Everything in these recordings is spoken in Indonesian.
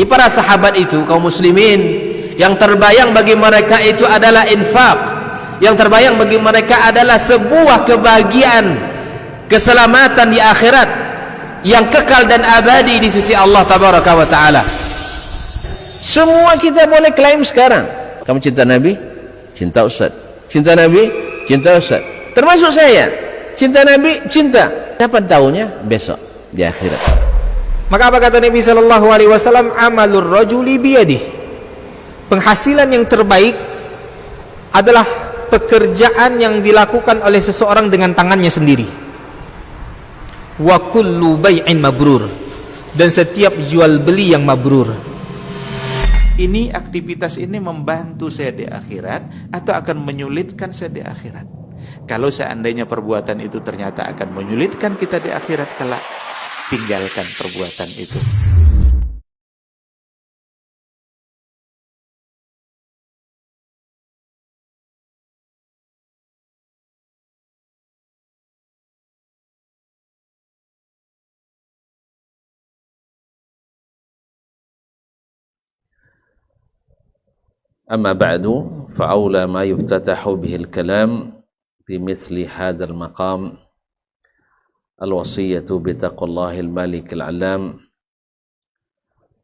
Di para sahabat itu, kaum muslimin, yang terbayang bagi mereka itu adalah infak, yang terbayang bagi mereka adalah sebuah kebahagiaan, keselamatan di akhirat yang kekal dan abadi di sisi Allah tabaraka wa taala. Semua kita boleh klaim sekarang. Kamu cinta Nabi? Cinta Ustaz. Cinta Nabi? Cinta Ustaz. Termasuk saya. Cinta Nabi? Cinta. Dapat tahunya besok di akhirat. Maka apa kata Nabi sallallahu alaihi wasallam? Amalur rajuli biyadihi. Penghasilan yang terbaik adalah pekerjaan yang dilakukan oleh seseorang dengan tangannya sendiri. Wa kullu bai'in mabrur, dan setiap jual beli yang mabrur. Ini aktivitas ini membantu saya di akhirat atau akan menyulitkan saya di akhirat? Kalau seandainya perbuatan itu ternyata akan menyulitkan kita di akhirat kelak, tinggalkan perbuatan itu. أما بعد فأولى ما يفتتح به الكلام بمثل هذا المقام الوصية بتقوى الله الملك العلام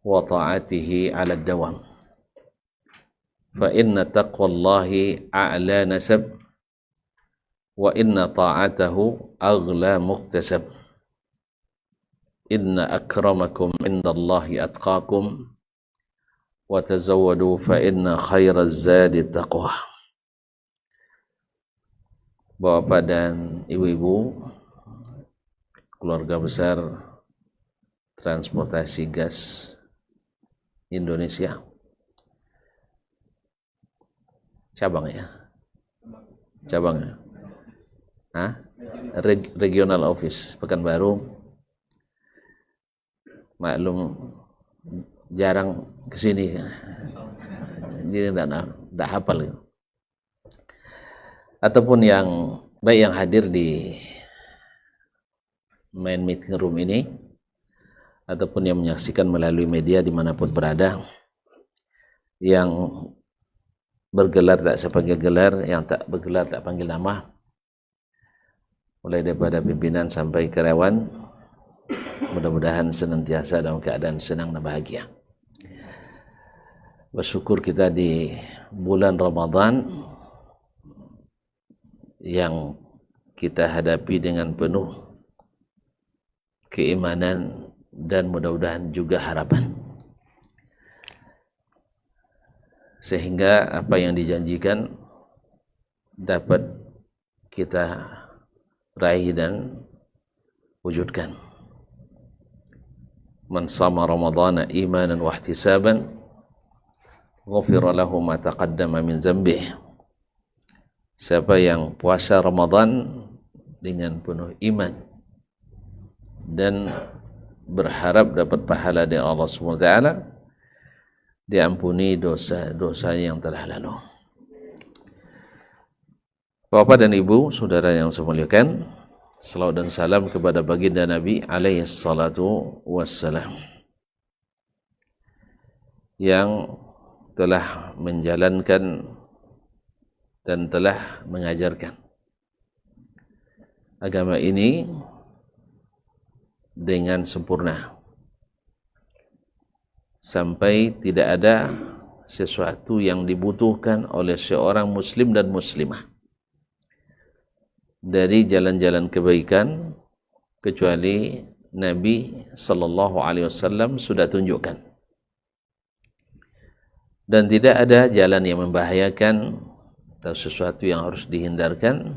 وطاعته على الدوام، فإن تقوى الله أعلى نسب، وإن طاعته أغلى مكتسب، إن أكرمكم عند الله أتقاكم، وتزودوا فإن خير الزاد التقوى. Bapak dan ibu-ibu, keluarga besar transportasi gas Indonesia, cabangnya, regional office Pekanbaru. Maklum jarang kesini, jadi tidak hafal gitu. Ataupun yang baik yang hadir di main meeting room ini, ataupun yang menyaksikan melalui media dimanapun berada, yang bergelar tak saya panggil gelar, yang tak bergelar tak panggil nama, mulai daripada pimpinan sampai karyawan, mudah-mudahan senantiasa dalam keadaan senang dan bahagia. Bersyukur kita di bulan Ramadan yang kita hadapi dengan penuh keimanan dan mudah-mudahan juga harapan, sehingga apa yang dijanjikan dapat kita raih dan wujudkan. Man sama Ramadhana imanan wa ihtisaban ghufira lahu ma taqaddama min dzambih. Siapa yang puasa Ramadan dengan penuh iman dan berharap dapat pahala dari Allah Subhanahu wa taala, diampuni dosa-dosa yang telah lalu. Bapak dan Ibu, saudara yang saya muliakan, salawat dan salam kepada baginda Nabi alaihi salatu wassalam, yang telah menjalankan dan telah mengajarkan agama ini dengan sempurna, sampai tidak ada sesuatu yang dibutuhkan oleh seorang muslim dan muslimah dari jalan-jalan kebaikan kecuali Nabi sallallahu alaihi wasallam sudah tunjukkan. Dan tidak ada jalan yang membahayakan atau sesuatu yang harus dihindarkan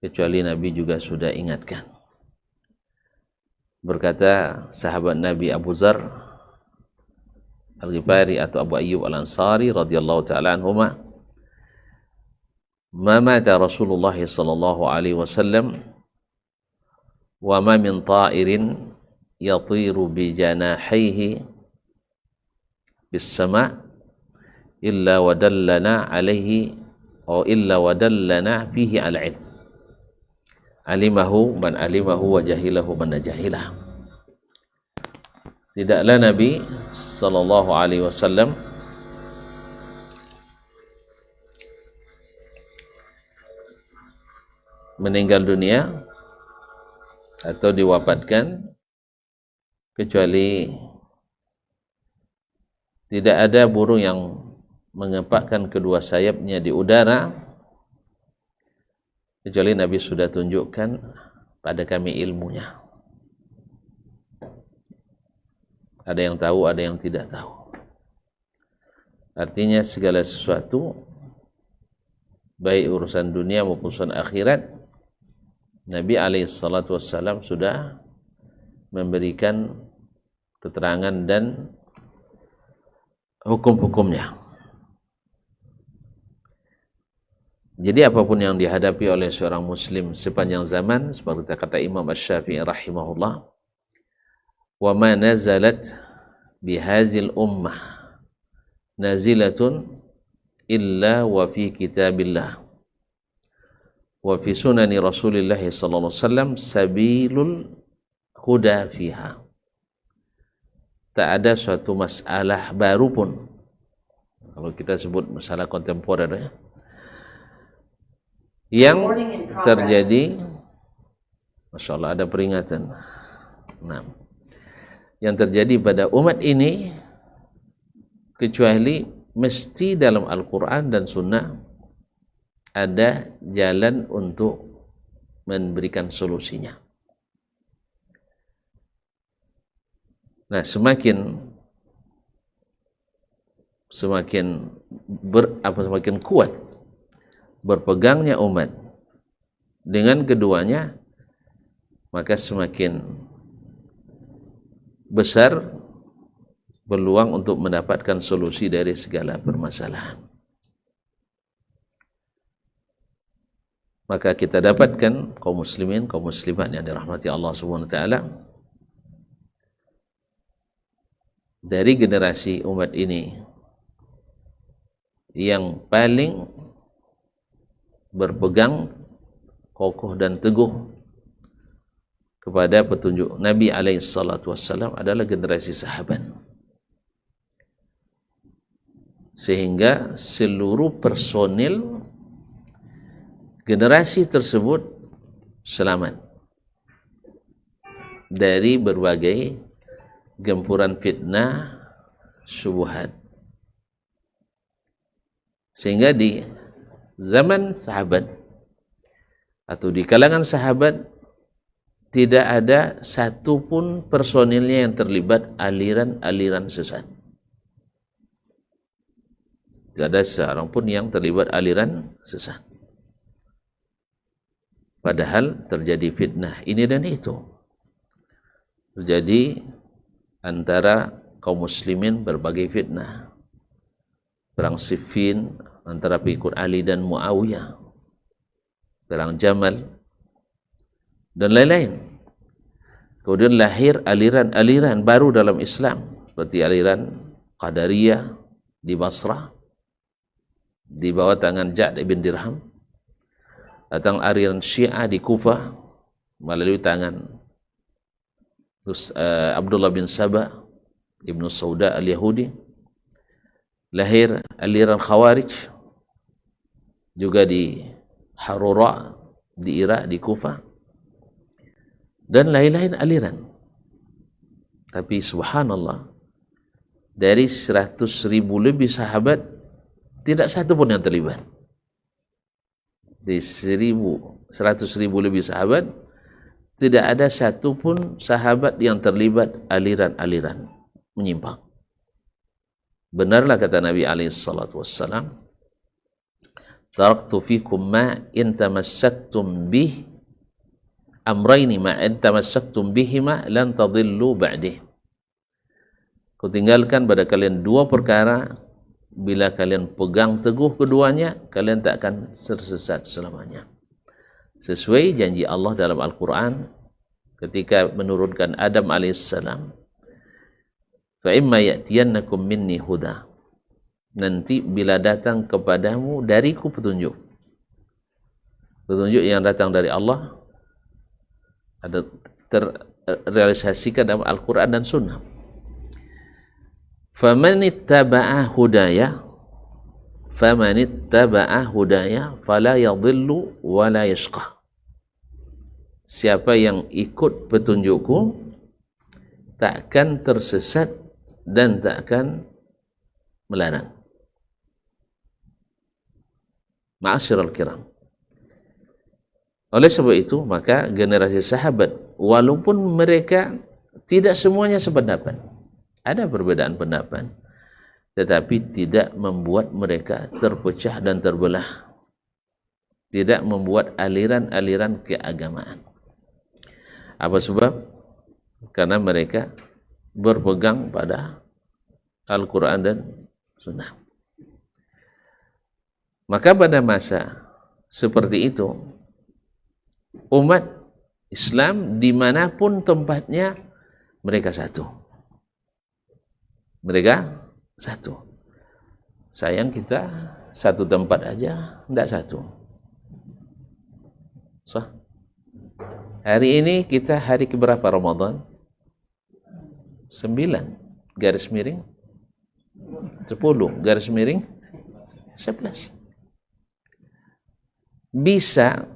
kecuali Nabi juga sudah ingatkan. Berkata sahabat Nabi Abu Dzar Al-Ghifari atau Abu Ayyub Al-Ansari radhiyallahu ta'ala anhuma, ma mata Rasulullah sallallahu alaihi wasallam wa ma min ta'irin yatiru bi janahihi bis sama' illa wadallana alaihi atau illa wadallana fihi al-ilm alimahu man alimahu wa jahilahu man jahilah. tidaklah Nabi sallallahu alaihi wasallam meninggal dunia atau diwafatkan kecuali tidak ada burung yang mengepakkan kedua sayapnya di udara kecuali Nabi sudah tunjukkan pada kami ilmunya. Ada yang tahu, ada yang tidak tahu. Artinya segala sesuatu, baik urusan dunia maupun urusan akhirat, Nabi SAW sudah memberikan keterangan dan hukum-hukumnya. Jadi apapun yang dihadapi oleh seorang muslim sepanjang zaman, seperti kata Imam Asy-Syafi'i rahimahullah, wa ma nazalat bihazil ummah nazilatun illa wa fi kitabillah wa fi sunani Rasulillah sallallahu alaihi wasallam sabilul huda fiha. Tak ada suatu masalah baru pun, kalau kita sebut masalah kontemporer ya, yang terjadi, Masya Allah ada peringatan. Nah, yang terjadi pada umat ini kecuali mesti dalam Al-Quran dan Sunnah ada jalan untuk memberikan solusinya. Nah, semakin kuat berpegangnya umat dengan keduanya, maka semakin besar peluang untuk mendapatkan solusi dari segala permasalahan. Maka kita dapatkan kaum muslimin, kaum muslimat yang dirahmati Allah Subhanahu wa taala, dari generasi umat ini yang paling berpegang kokoh dan teguh kepada petunjuk Nabi SAW adalah generasi sahabat, sehingga seluruh personil generasi tersebut selamat dari berbagai gempuran fitnah syubhat. Sehingga di zaman sahabat atau di kalangan sahabat tidak ada satupun personilnya yang terlibat aliran-aliran sesat. Tidak ada seorang pun yang terlibat aliran sesat. Padahal terjadi fitnah ini dan itu. Terjadi antara kaum muslimin berbagai fitnah. Perang Siffin antara pengikut Ali dan Muawiyah, perang Jamal, dan lain-lain. Kemudian lahir aliran-aliran baru dalam Islam, seperti aliran Qadariyah di Basrah, di bawah tangan Ja'd ibn Dirham, datang aliran Syiah di Kufah, melalui tangan Abdullah bin Sabah, Ibnu Sauda al-Yahudi. Lahir aliran Khawarij, juga di Harura, di Irak, di Kufah, dan lain-lain aliran. Tapi subhanallah, dari 100.000 lebih sahabat, tidak satu pun yang terlibat. Di 100.000 lebih sahabat, tidak ada satu pun sahabat yang terlibat aliran-aliran menyimpang. Benarlah kata Nabi SAW, taraktu fikum ma in tamassaktum bih amraini ma in tamassaktum bihima lan tadillu ba'dih. Kutinggalkan pada kalian dua perkara, bila kalian pegang teguh keduanya, kalian tak akan tersesat selamanya. Sesuai janji Allah dalam Al-Quran ketika menurunkan Adam alaihissalam, fa imma ya'tiyannakum minni huda, nanti bila datang kepadamu dariku petunjuk yang datang dari Allah, ada terrealisasikan dalam Al-Quran dan Sunnah. faman ittaba'a hudaya fala yadhillu wa la yashqa. Siapa yang ikut petunjukku takkan tersesat dan takkan melarang. Ma'asyiral kiram, oleh sebab itu maka generasi sahabat, walaupun mereka tidak semuanya sependapat, ada perbedaan pendapat, tetapi tidak membuat mereka terpecah dan terbelah, tidak membuat aliran-aliran keagamaan. Apa sebab? Karena mereka berpegang pada Al-Quran dan Sunnah. Maka pada masa seperti itu, umat Islam dimanapun tempatnya, mereka satu. Mereka satu. Sayang kita satu tempat aja, tidak satu. So, hari ini kita hari keberapa Ramadan? 9 garis miring 10 garis miring 11. Bisa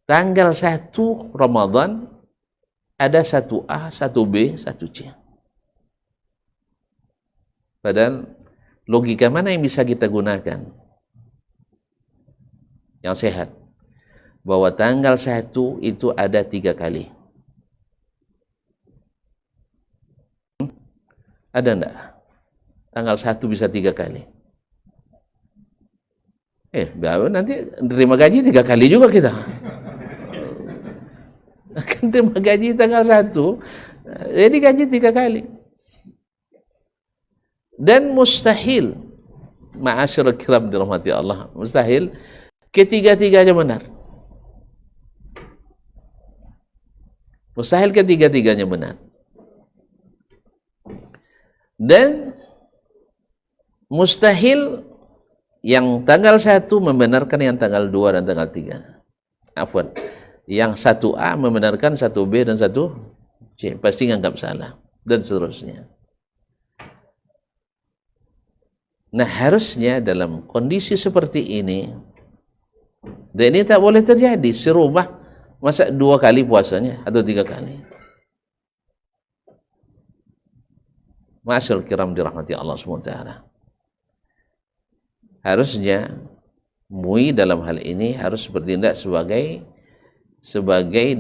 tanggal 1 Ramadan ada 1A, 1B, 1C. Padahal logika mana yang bisa kita gunakan? Yang sehat. Bahwa tanggal 1 itu ada 3 kali. Ada enggak? Tanggal 1 bisa 3 kali. Nanti terima gaji 3 kali juga kita. Akan terima gaji tanggal 1, jadi gaji 3 kali. Dan mustahil, ma'asyiral kiram dirahmati Allah, mustahil ketiga-tiganya benar. Mustahil ketiga-tiganya benar. Dan mustahil yang tanggal 1 membenarkan yang tanggal 2 dan tanggal 3. Afwan. Yang 1A membenarkan 1B dan 1C. Pasti nganggap salah. Dan seterusnya. Nah, harusnya dalam kondisi seperti ini, dan ini tak boleh terjadi. Serumah masa 2 kali puasanya atau 3 kali. Ma'asyil kiram dirahmati Allah SWT. Harusnya MUI dalam hal ini harus bertindak sebagai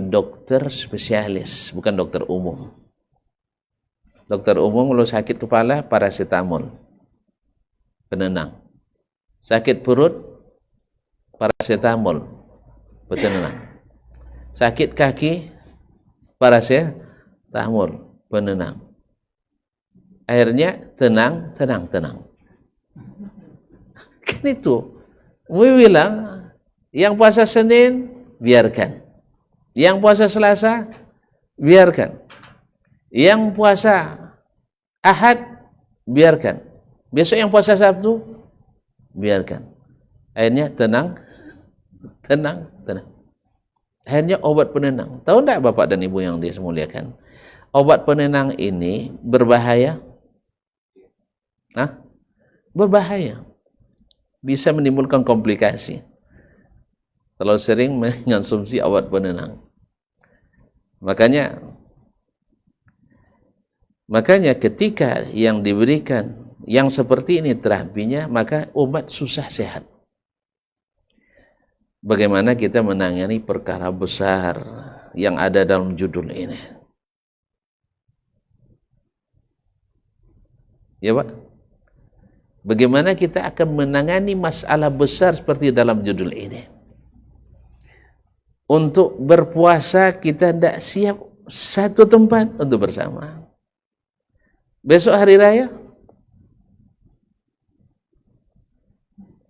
dokter spesialis, bukan dokter umum. Dokter umum kalau sakit kepala, paracetamol, penenang. Sakit perut, paracetamol, penenang. Sakit kaki, paracetamol, penenang. Akhirnya tenang. Kan itu, MUI bilang, yang puasa Senin, biarkan. Yang puasa Selasa, biarkan. Yang puasa Ahad, biarkan. Besok yang puasa Sabtu, biarkan. Akhirnya tenang. Akhirnya obat penenang. Tahu tidak Bapak dan Ibu yang dimuliakan? Obat penenang ini berbahaya. Berbahaya. Bisa menimbulkan komplikasi kalau sering mengonsumsi obat penenang. Makanya ketika yang diberikan yang seperti ini terapinya, maka umat susah sehat. Bagaimana kita menangani perkara besar yang ada dalam judul ini? Ya Pak? Bagaimana kita akan menangani masalah besar seperti dalam judul ini? Untuk berpuasa kita tidak siap satu tempat untuk bersama. Besok hari raya,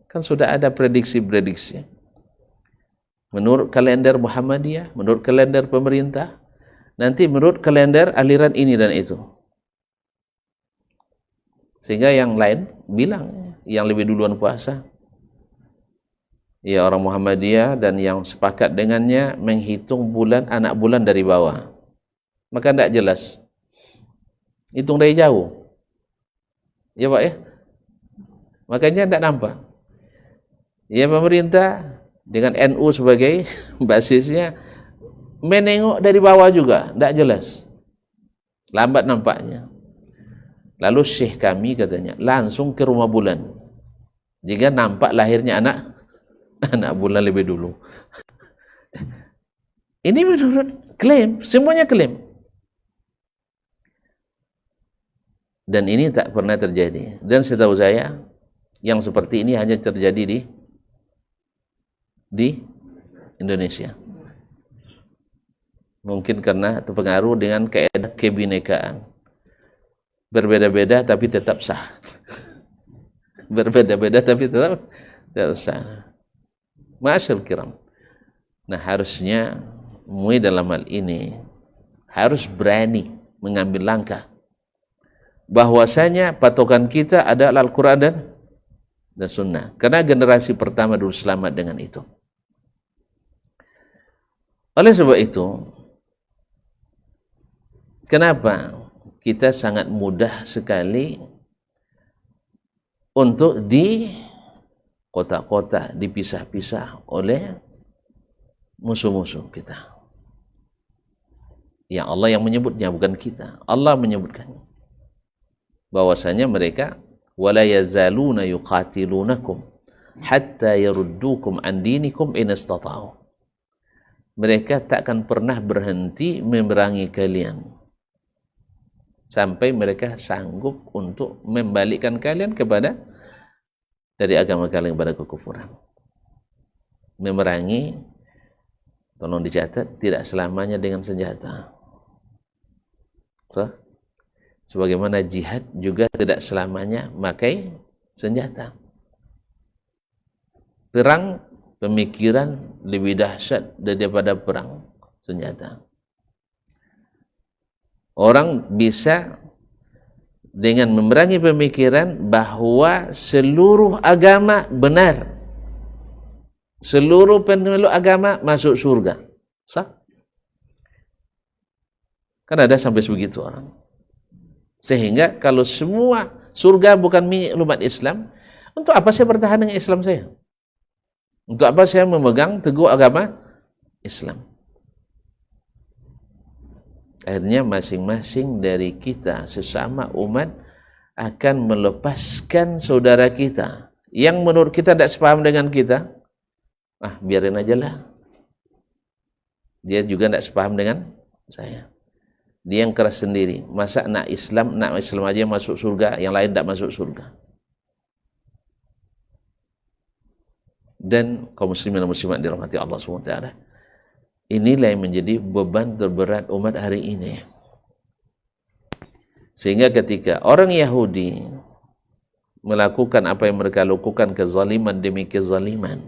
kan sudah ada prediksi-prediksi. Menurut kalender Muhammadiyah, menurut kalender pemerintah, nanti menurut kalender aliran ini dan itu. Sehingga yang lain bilang, yang lebih duluan puasa, ya orang Muhammadiyah, dan yang sepakat dengannya menghitung bulan, anak bulan dari bawah. Maka tidak jelas. Hitung dari jauh. Ya Pak ya. Makanya tidak nampak. Ya pemerintah dengan NU sebagai basisnya menengok dari bawah juga, tidak jelas. Lambat nampaknya. Lalu syekh kami katanya, langsung ke rumah bulan. Jika nampak lahirnya anak bulan lebih dulu. Ini menurut klaim, semuanya klaim. Dan ini tak pernah terjadi. Dan setahu saya, yang seperti ini hanya terjadi di Indonesia. Mungkin karena terpengaruh dengan kaidah kebinekaan. Berbeda-beda tapi tetap sah. Berbeda-beda tapi tetap sah. Ma'asyarul kiram. Nah, harusnya MUI dalam hal ini harus berani mengambil langkah. Bahwasanya patokan kita adalah Al-Quran dan Sunnah. Karena generasi pertama dulu selamat dengan itu. Oleh sebab itu, kenapa kita sangat mudah sekali untuk di kota-kota dipisah-pisah oleh musuh-musuh kita. Yang Allah yang menyebutnya, bukan kita. Allah menyebutkannya. Bahwasanya mereka wala yazaluna yuqatilunakum hatta yaruddukum an dinikum in istata'u. Mereka takkan pernah berhenti memerangi kalian sampai mereka sanggup untuk membalikkan kalian kepada dari agama kalian kepada kekufuran. Memerangi, tolong dicatat, tidak selamanya dengan senjata. Sebagaimana jihad juga tidak selamanya memakai senjata. Perang pemikiran lebih dahsyat daripada perang senjata. Orang bisa dengan memerangi pemikiran bahwa seluruh agama benar. Seluruh pemeluk agama masuk surga. Sah? Kan ada sampai sebegitu orang. Sehingga kalau semua surga bukan milik umat Islam, untuk apa saya bertahan dengan Islam saya? Untuk apa saya memegang teguh agama Islam? Akhirnya masing-masing dari kita sesama umat akan melepaskan saudara kita yang menurut kita tidak sepaham dengan kita. Biarin aja lah. Dia juga tidak sepaham dengan saya. Dia yang keras sendiri. Masa nak Islam aja masuk surga, yang lain tidak masuk surga. Dan kaum muslimin dan muslimat dirahmati Allah SWT, inilah yang menjadi beban terberat umat hari ini. Sehingga ketika orang Yahudi melakukan apa yang mereka lakukan, kezaliman demi kezaliman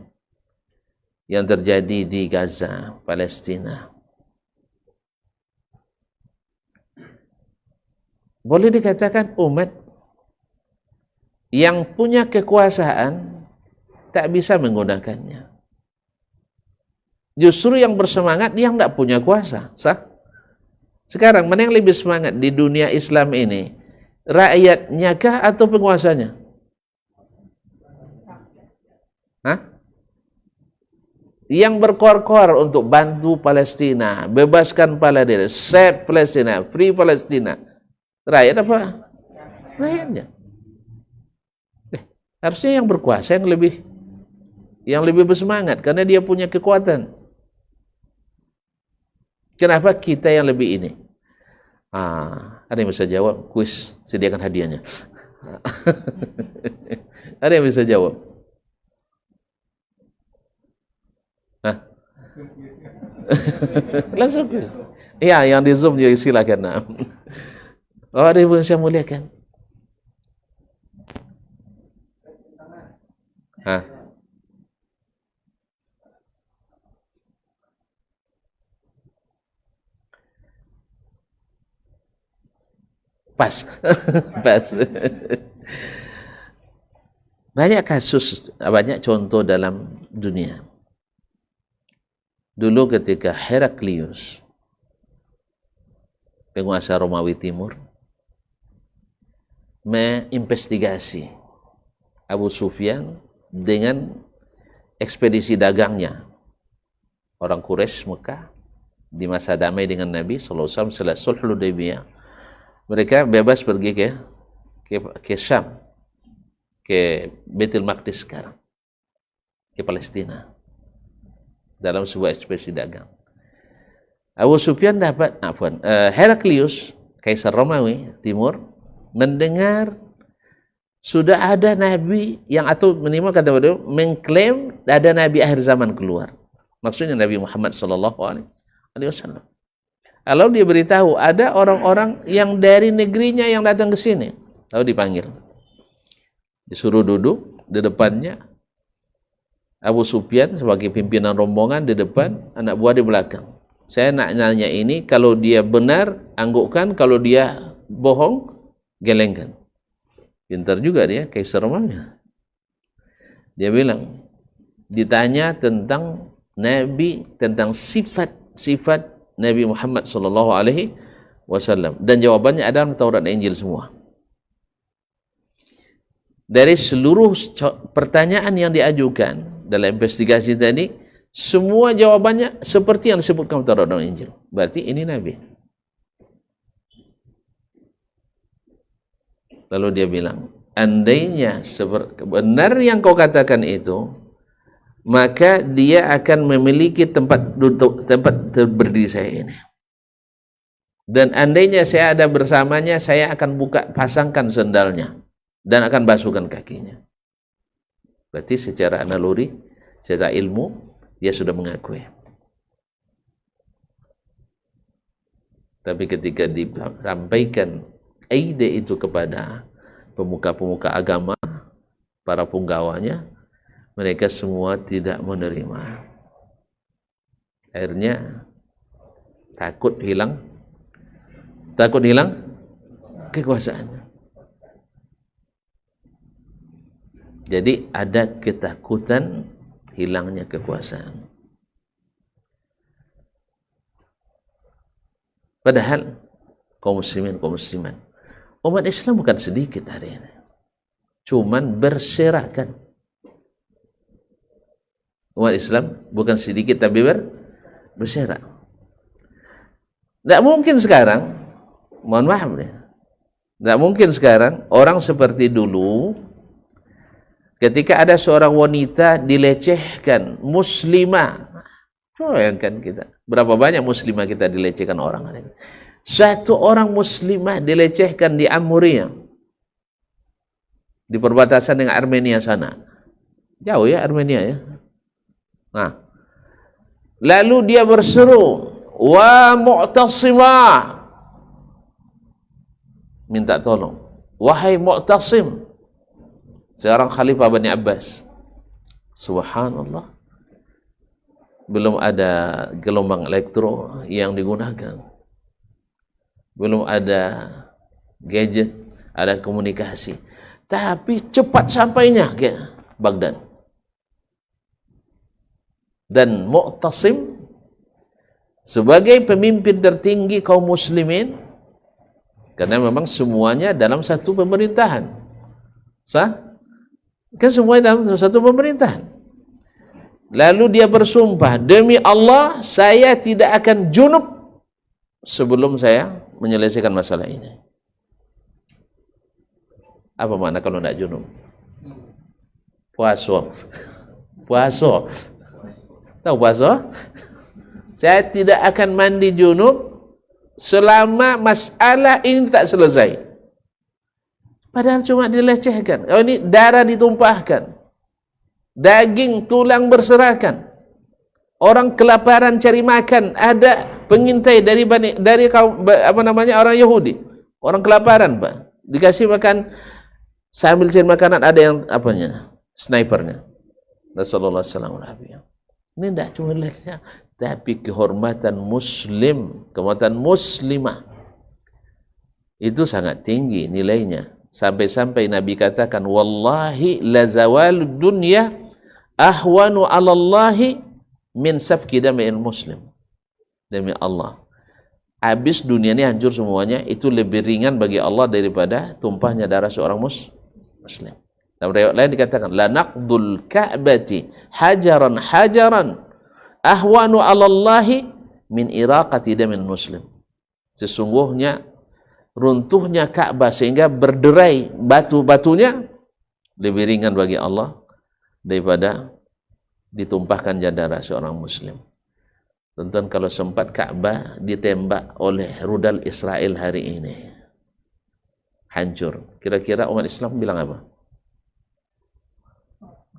yang terjadi di Gaza, Palestina, boleh dikatakan umat yang punya kekuasaan tak bisa menggunakannya. Justru yang bersemangat yang tidak punya kuasa. Sah? Sekarang mana yang lebih semangat di dunia Islam ini? Rakyatnya kah atau penguasanya? Yang berkor-kor untuk bantu Palestina, bebaskan Palestina, save Palestina, free Palestina. Rakyat apa? Rakyatnya. Harusnya yang berkuasa yang lebih bersemangat karena dia punya kekuatan. Kenapa kita yang lebih ini? Ada yang bisa jawab? Kuis, sediakan hadiahnya. Ada yang bisa jawab? Langsung kuis. Ya, yang di Zoom juga silakan. Ada yang bisa muliakan. Pas. Banyak kasus, banyak contoh dalam dunia. Dulu ketika Heraklius, penguasa Romawi Timur, menginvestigasi Abu Sufyan dengan ekspedisi dagangnya. Orang Quraisy Mekah di masa damai dengan Nabi SAW setelah Sulhul Hudaybiyah, mereka bebas pergi ke Syam, ke Baitul Maqdis sekarang, ke Palestina, dalam sebuah ekspedisi dagang. Abu Sufyan Heraklius, Kaisar Romawi Timur, mendengar sudah ada nabi yang, atau minimal kata beliau, mengklaim ada nabi akhir zaman keluar. Maksudnya Nabi Muhammad sallallahu alaihi wasallam. Lalu dia beritahu ada orang-orang yang dari negerinya yang datang ke sini. Lalu dipanggil. Disuruh duduk di depannya. Abu Sufyan sebagai pimpinan rombongan di depan, anak buah di belakang. Saya nak nanya ini, kalau dia benar anggukkan, kalau dia bohong gelengkan. Pintar juga dia, Kaisar Romawi. Dia bilang, ditanya tentang Nabi, tentang sifat Nabi Muhammad sallallahu alaihi wasallam, dan jawabannya ada dalam Taurat dan Injil semua. Dari seluruh pertanyaan yang diajukan dalam investigasi tadi, semua jawabannya seperti yang disebutkan Taurat dan Injil. Berarti ini Nabi. Lalu dia bilang, andainya benar yang kau katakan itu, maka dia akan memiliki tempat duduk, tempat berdiri saya ini. Dan andainya saya ada bersamanya, saya akan pasangkan sendalnya dan akan basuhkan kakinya. Berarti secara naluri, secara ilmu, dia sudah mengakui. Tapi ketika disampaikan ide itu kepada pemuka-pemuka agama, para punggawanya, mereka semua tidak menerima. Akhirnya takut hilang kekuasaannya. Jadi ada ketakutan hilangnya kekuasaan. Padahal kaum muslimin, kaum muslimat, umat Islam bukan sedikit hari ini. Cuman berserakan. Umat Islam bukan sedikit tapi berserak. Tidak mungkin sekarang, mohon maaf nih, tidak mungkin sekarang orang seperti dulu ketika ada seorang wanita dilecehkan, muslimah. Bayangkan kita, berapa banyak muslimah kita dilecehkan orang hari ini. Satu orang muslimah dilecehkan di Amuria, di perbatasan dengan Armenia sana. Jauh ya Armenia ya. Nah, lalu dia berseru, wa mu'tasimah, minta tolong, wahai mu'tasim, seorang khalifah Bani Abbas. Subhanallah, belum ada gelombang elektro yang digunakan, belum ada gadget, ada komunikasi, tapi cepat sampainya ke Baghdad. Dan Mu'tasim sebagai pemimpin tertinggi kaum muslimin, karena memang semuanya dalam satu pemerintahan, sah? Kan semuanya dalam satu pemerintahan. Lalu dia bersumpah, demi Allah saya tidak akan junub sebelum saya menyelesaikan masalah ini. Apa makna kalau tidak junub? Puasa. Tahu puasa? Saya tidak akan mandi junub selama masalah ini tak selesai. Padahal cuma dilecehkan. Oh, ini darah ditumpahkan, daging tulang berserakan, orang kelaparan cari makan, ada pengintai dari kaum orang Yahudi, orang kelaparan, Pak, dikasih makan sambil cari makanan, ada yang snipernya. Nasallallahu alaihi wasallam. Ini tidak cuma leknya, tapi kehormatan muslim, kehormatan muslimah itu sangat tinggi nilainya. Sampai-sampai Nabi katakan, wallahi la zawalud dunya ahwanu 'ala Allahi min safki damil muslim. Demi Allah, habis dunia ini hancur semuanya, itu lebih ringan bagi Allah daripada tumpahnya darah seorang muslim. Dalam riwayat lain dikatakan, la naqdul ka'bati hajaran hajaran ahwanu 'ala Allahi min iraqati damin muslim. Sesungguhnya runtuhnya Ka'bah sehingga berderai batu-batunya lebih ringan bagi Allah daripada ditumpahkan darah seorang muslim. Tonton kalau sempat Ka'bah ditembak oleh rudal Israel hari ini, hancur. Kira-kira umat Islam bilang apa?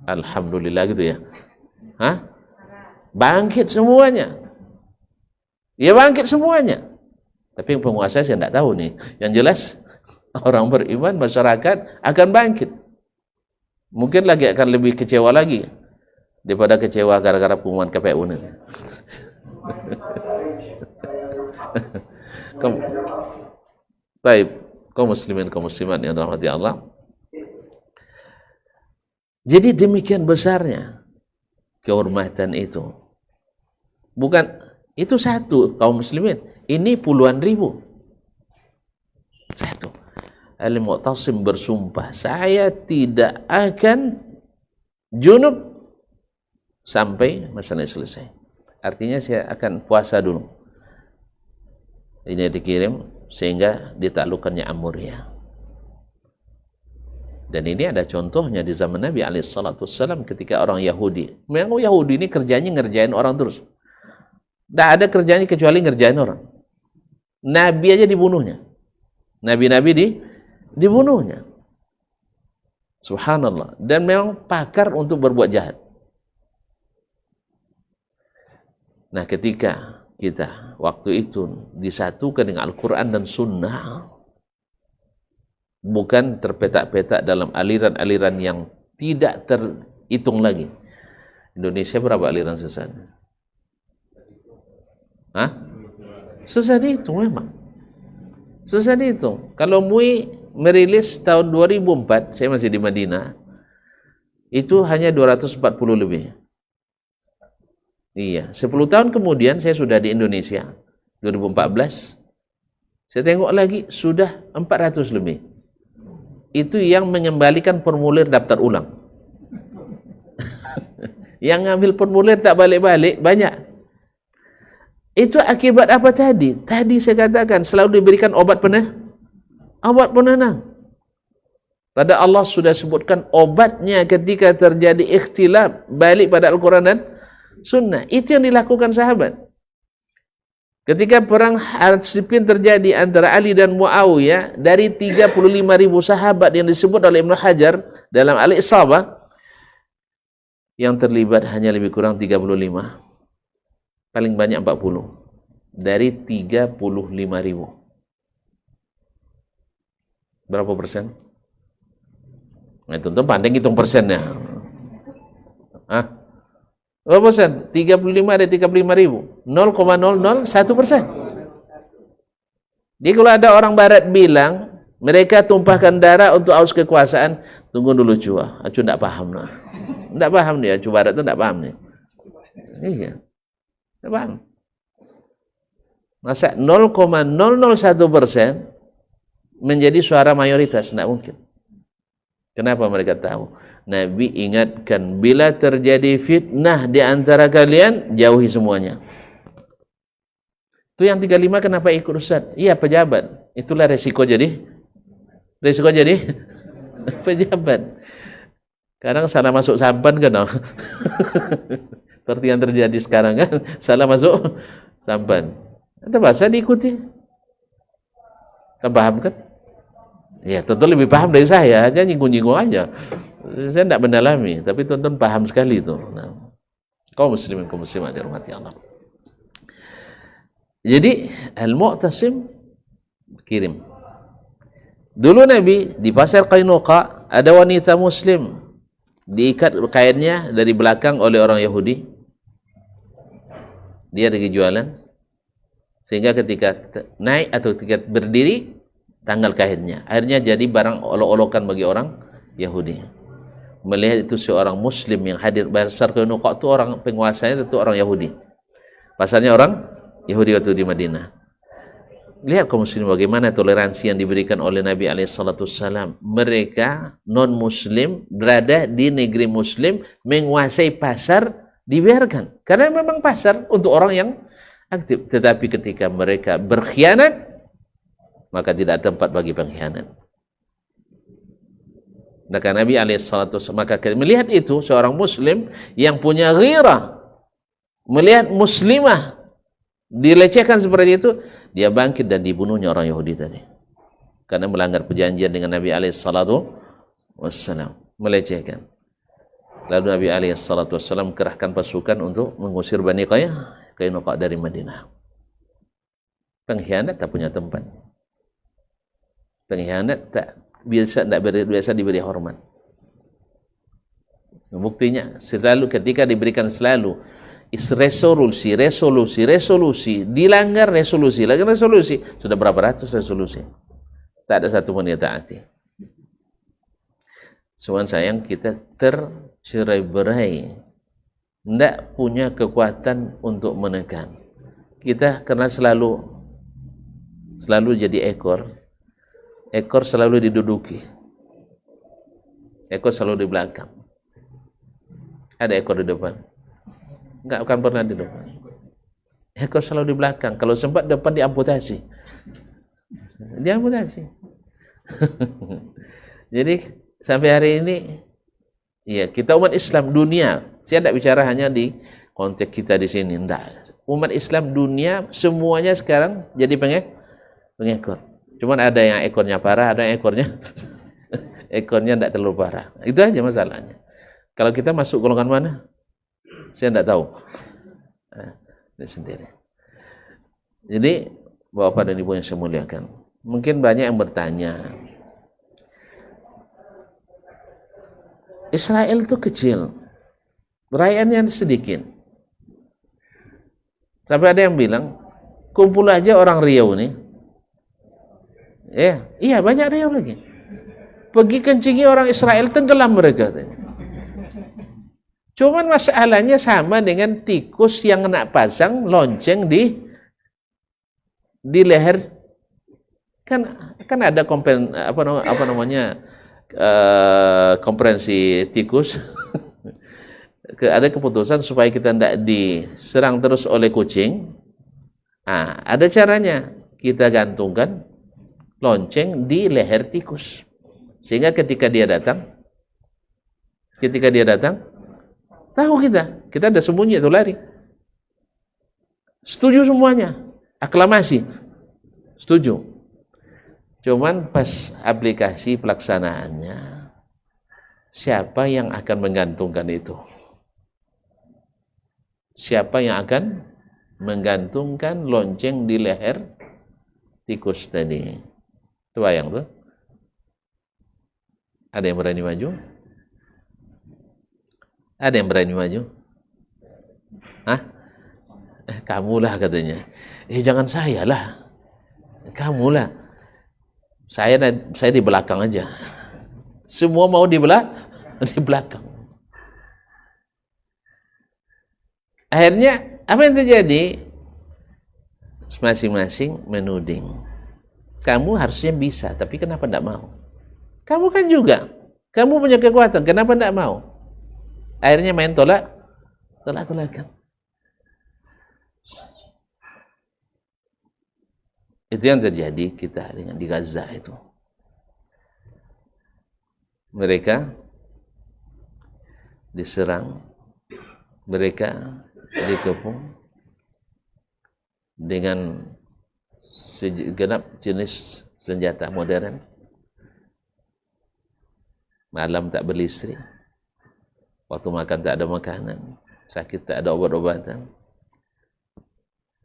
Alhamdulillah gitu ya. Hah? Bangkit semuanya. Ya bangkit semuanya. Tapi yang penguasa saya tidak tahu nih. Yang jelas orang beriman, masyarakat akan bangkit. Mungkin lagi akan lebih kecewa lagi daripada kecewa gara-gara pengumuman KPU ini. Baik, kaum muslimin kaum muslimat yang dirahmati Allah. Jadi demikian besarnya kehormatan itu. Bukan itu satu kaum muslimin, ini puluhan ribu. Satu. Al-Mu'tasim bersumpah, saya tidak akan junub sampai masalah selesai. Artinya saya akan puasa dulu. Ini dikirim sehingga ditaklukkannya Amuriyah. Dan ini ada contohnya di zaman Nabi SAW ketika orang Yahudi. Memang Yahudi ini kerjanya ngerjain orang terus. Tidak ada kerjanya kecuali ngerjain orang. Nabi aja dibunuhnya. Nabi-nabi dibunuhnya. Subhanallah. Dan memang pakar untuk berbuat jahat. Nah, ketika kita waktu itu disatukan dengan Al-Quran dan Sunnah, bukan terpetak-petak dalam aliran-aliran yang tidak terhitung lagi. Indonesia berapa aliran sesat? Hah? Susah dihitung memang. Susah dihitung. Kalau MUI merilis tahun 2004, saya masih di Madinah, itu hanya 240 lebih. Iya, 10 tahun kemudian saya sudah di Indonesia, 2014. Saya tengok lagi, sudah 400 lebih. Itu yang mengembalikan formulir daftar ulang. Yang ngambil formulir tak balik-balik, banyak. Itu akibat apa tadi? Tadi saya katakan, selalu diberikan obat penenang. Pada Allah sudah sebutkan obatnya ketika terjadi ikhtilaf, balik pada Al-Quran dan Sunnah. Itu yang dilakukan sahabat. Ketika perang Siffin terjadi antara Ali dan Muawiyah, dari 35.000 sahabat yang disebut oleh Ibnu Hajar dalam Al-Isabah, yang terlibat hanya lebih kurang 35. Paling banyak 40. Dari 35.000. Berapa persen? Nah, itu pandai hitung persennya. Hah? Berapa persen? 35 dari 35.000. 0,001%. Jadi kalau ada orang barat bilang, mereka tumpahkan darah untuk aus kekuasaan, tunggu dulu cua. Acu tidak paham. Nah. Tidak paham dia. Acu barat itu tidak paham nih. Iya. Tidak paham. Masa 0,001% menjadi suara mayoritas? Tidak mungkin. Kenapa mereka tahu? Nabi ingatkan, bila terjadi fitnah di antara kalian, jauhi semuanya. Itu yang 35 kenapa ikut Ustaz? Iya, pejabat. Itulah resiko jadi pejabat. Kadang salah masuk sampan kan? Seperti yang terjadi sekarang kan, salah masuk sampan. Itu bahasa diikuti. Kan paham kan? Ya, tentu lebih paham dari saya, aja nyinggung-nyinggung aja. Saya tidak mendalami, tapi tonton paham sekali itu. Nah, kaum muslimin kaum muslimat dirahmati Allah. Jadi Al-Mu'tasim kirim. Dulu Nabi di pasar Qainuqa ada wanita muslim diikat kainnya dari belakang oleh orang Yahudi. Dia lagi jualan. Sehingga ketika naik atau ketika berdiri tanggal kainnya. Akhirnya jadi barang olok-olokan bagi orang Yahudi. Melihat itu seorang muslim yang hadir pasar Qainuqa, itu orang penguasanya itu orang Yahudi. Pasarnya orang Yahudi waktu di Madinah. Lihat kaum muslim bagaimana toleransi yang diberikan oleh Nabi SAW. Mereka non-muslim berada di negeri muslim, menguasai pasar, dibiarkan. Karena memang pasar untuk orang yang aktif. Tetapi ketika mereka berkhianat, maka tidak ada tempat bagi pengkhianat. Maka Nabi SAW melihat itu, seorang muslim yang punya ghirah, melihat muslimah dilecehkan seperti itu, dia bangkit dan dibunuhnya orang Yahudi tadi karena melanggar perjanjian dengan Nabi SAW, melecehkan. Lalu Nabi SAW kerahkan pasukan untuk mengusir Bani Qainuqa dari Madinah. Pengkhianat tak punya tempat. Pengkhianat tak biasa diberi hormat. Buktinya selalu ketika diberikan selalu resolusi, dilanggar resolusi, lagi resolusi, sudah berapa ratus resolusi, tak ada satu pun dia taati. Cuman sayang kita tercerai-berai, tidak punya kekuatan untuk menekan. Kita karena selalu jadi ekor selalu diduduki, ekor selalu di belakang, ada ekor di depan. Enggak akan pernah di depan. Ekor selalu di belakang. Kalau sempat depan diamputasi. Jadi sampai hari ini, ya kita umat Islam dunia. Saya tidak bicara hanya di konteks kita di sini. Enggak. Umat Islam dunia semuanya sekarang jadi pengekor. Cuman ada yang ekornya parah, ada yang ekornya tidak terlalu parah. Itu aja masalahnya. Kalau kita masuk golongan mana? Saya tidak tahu. Ini sendiri. Jadi, Bapak dan Ibu yang saya muliakan, mungkin banyak yang bertanya, Israel itu kecil, rakyatnya sedikit. Sampai ada yang bilang, kumpul aja orang Riau nih. Iya banyak Riau lagi. Pergi kencingi orang Israel, tenggelam mereka. Cuman masalahnya sama dengan tikus yang nak pasang lonceng di leher. Kan ada konferensi tikus. Ada keputusan supaya kita tidak diserang terus oleh kucing. Ada caranya. Kita gantungkan lonceng di leher tikus. Sehingga ketika dia datang, tahu kita ada sembunyi itu lari. Setuju semuanya, aklamasi, setuju. Cuman pas aplikasi pelaksanaannya, siapa yang akan menggantungkan itu? Siapa yang akan menggantungkan lonceng di leher tikus tadi? Itu bayang tuh. Ada yang berani maju? Ada yang berani maju? Kamulah katanya. Jangan saya lah. Kamulah. Saya di belakang aja. Semua mau di belakang. Akhirnya apa yang terjadi? Masing-masing menuding. Kamu harusnya bisa, tapi kenapa tidak mau? Kamu kan juga. Kamu punya kekuatan, kenapa tidak mau? Akhirnya main tolak-tolakan. Itu yang terjadi kita dengan di Gaza itu. Mereka diserang, mereka dikepung dengan segenap jenis senjata modern. Malam tak berlistrik. Waktu makan tak ada makanan, sakit tak ada obat-obatan.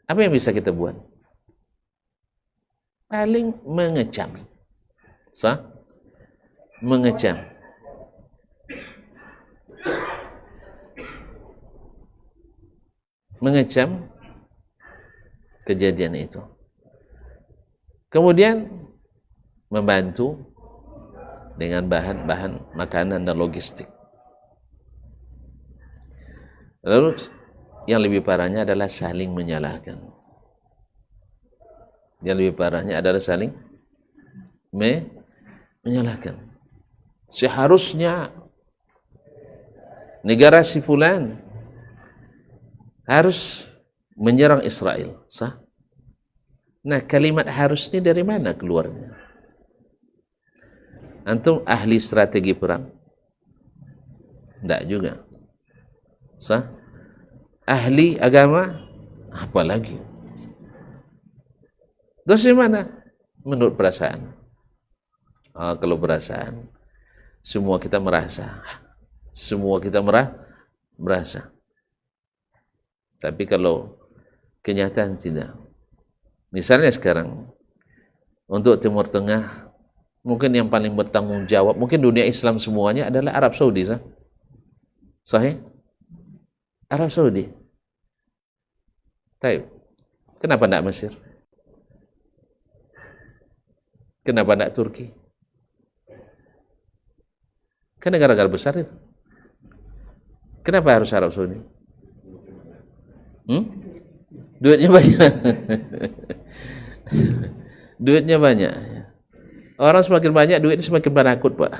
Apa yang bisa kita buat? Paling mengecam. Mengecam. Mengecam kejadian itu. Kemudian membantu dengan bahan-bahan makanan dan logistik. Lalu yang lebih parahnya adalah saling menyalahkan. Yang lebih parahnya adalah saling menyalahkan. Seharusnya negara si fulan harus menyerang Israel, sah? Nah, kalimat harus ini dari mana keluarnya? Antum ahli strategi perang? Tidak juga, sah? Ahli agama? Apalagi? Terus di mana? Menurut perasaan. Kalau perasaan, semua kita merasa. Semua kita merasa. Tapi kalau kenyataan tidak. Misalnya sekarang, untuk Timur Tengah, mungkin yang paling bertanggung jawab, mungkin dunia Islam semuanya adalah Arab Saudi, sah? Sahih? Arab Saudi. Tapi, kenapa tidak Mesir? Kenapa tidak Turki? Kan negara-negara besar itu. Kenapa harus Arab Saudi? Duitnya banyak. Duitnya banyak. Orang semakin banyak, duitnya semakin penakut, Pak.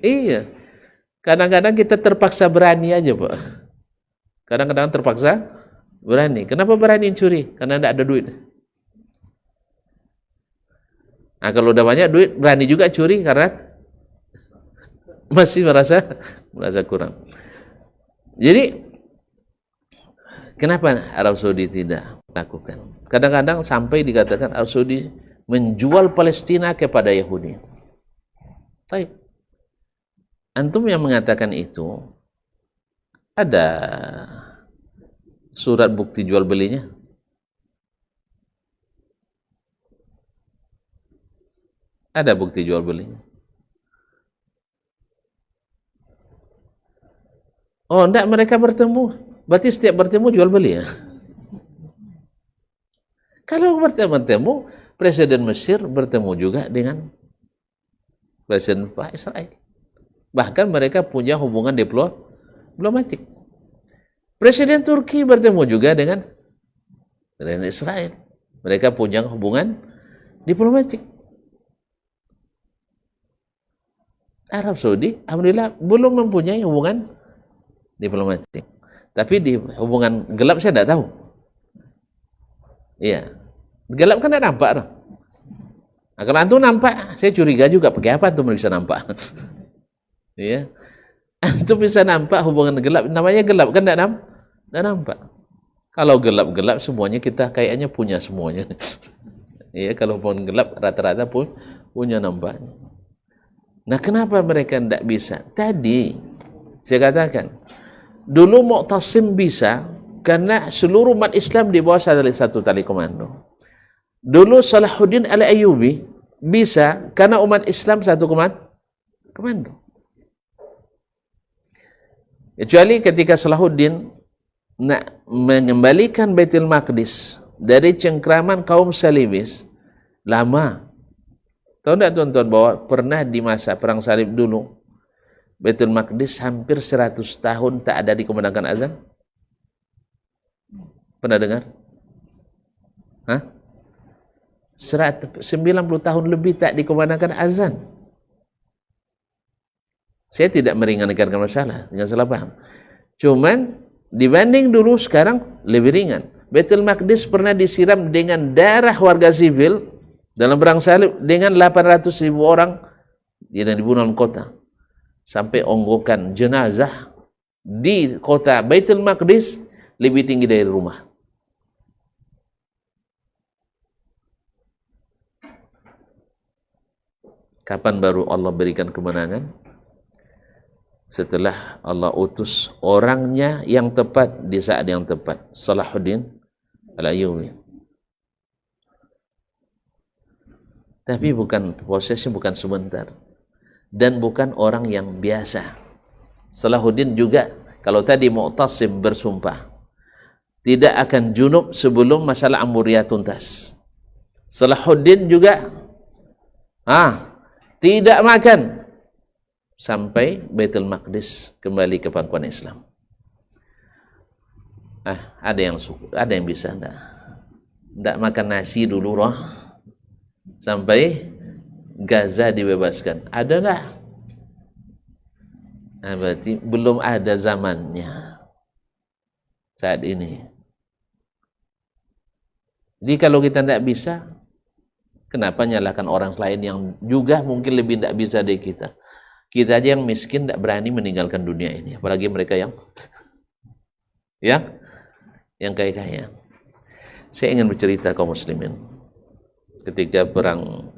Iya. Kadang-kadang kita terpaksa berani aja, Pak. Kadang-kadang terpaksa berani. Kenapa berani curi? Karena tidak ada duit. Nah, kalau udah banyak duit, berani juga curi karena masih merasa kurang. Jadi, kenapa Arab Saudi tidak melakukan? Kadang-kadang sampai dikatakan Arab Saudi menjual Palestina kepada Yahudi. Baik. Antum yang mengatakan itu, ada surat bukti jual belinya? Ada bukti jual belinya? Oh, enggak, mereka bertemu. Berarti setiap bertemu jual beli ya? Kalau bertemu, Presiden Mesir bertemu juga dengan Presiden Israel. Bahkan mereka punya hubungan diplomatik. Presiden Turki bertemu juga dengan Israel. Mereka punya hubungan diplomatik. Arab Saudi, alhamdulillah, belum mempunyai hubungan diplomatik. Tapi di hubungan gelap saya tidak tahu. Iya. Gelap kan tidak nampak. Nah, kalau antum nampak, saya curiga juga. Pakai apa antum bisa nampak? Iya. Antum bisa nampak hubungan gelap. Namanya gelap kan tidak nampak. Kalau gelap-gelap semuanya kita kayaknya punya semuanya. Iya. Kalau hubungan gelap rata-rata pun punya nampaknya. Nah, kenapa mereka tidak bisa? Tadi saya katakan, dulu Mu'tasim bisa karena seluruh umat Islam di bawah satu tali komando. Dulu Salahuddin Al-Ayyubi bisa karena umat Islam satu komando. Kecuali ketika Salahuddin nak mengembalikan Baitul Maqdis dari cengkraman kaum Salibis, lama. Tahu tidak tuan-tuan bahwa pernah di masa perang salib dulu Baitul Maqdis hampir 100 tahun tak ada dikumandangkan azan? Pernah dengar? Hah? 90 tahun lebih tak dikumandangkan azan. Saya tidak meringankan masalah, jangan salah paham. Cuman dibanding dulu sekarang lebih ringan. Baitul Maqdis pernah disiram dengan darah warga sivil dalam perang salib dengan 800.000 orang yang dibunuh dalam kota. Sampai onggokan jenazah di kota Baitul Maqdis lebih tinggi dari rumah. Kapan baru Allah berikan kemenangan? Setelah Allah utus orangnya yang tepat di saat yang tepat, Salahuddin Al-Ayyubi. Tapi prosesnya bukan sebentar. Dan bukan orang yang biasa. Salahuddin juga, kalau tadi Mu'tasim bersumpah, tidak akan junub sebelum masalah Amuriyah tuntas. Salahuddin juga tidak makan sampai Baitul Maqdis kembali ke pangkuan Islam. Ada yang bisa enggak? tidak makan nasi dulu roh sampai Gaza dibebaskan. Ada enggak? Nah, berarti belum ada zamannya saat ini. Jadi kalau kita tidak bisa, kenapa nyalakan orang lain yang juga mungkin lebih tidak bisa dari kita? Kita aja yang miskin tidak berani meninggalkan dunia ini, apalagi mereka yang kaya-kaya. Saya ingin bercerita kaum muslimin ketika perang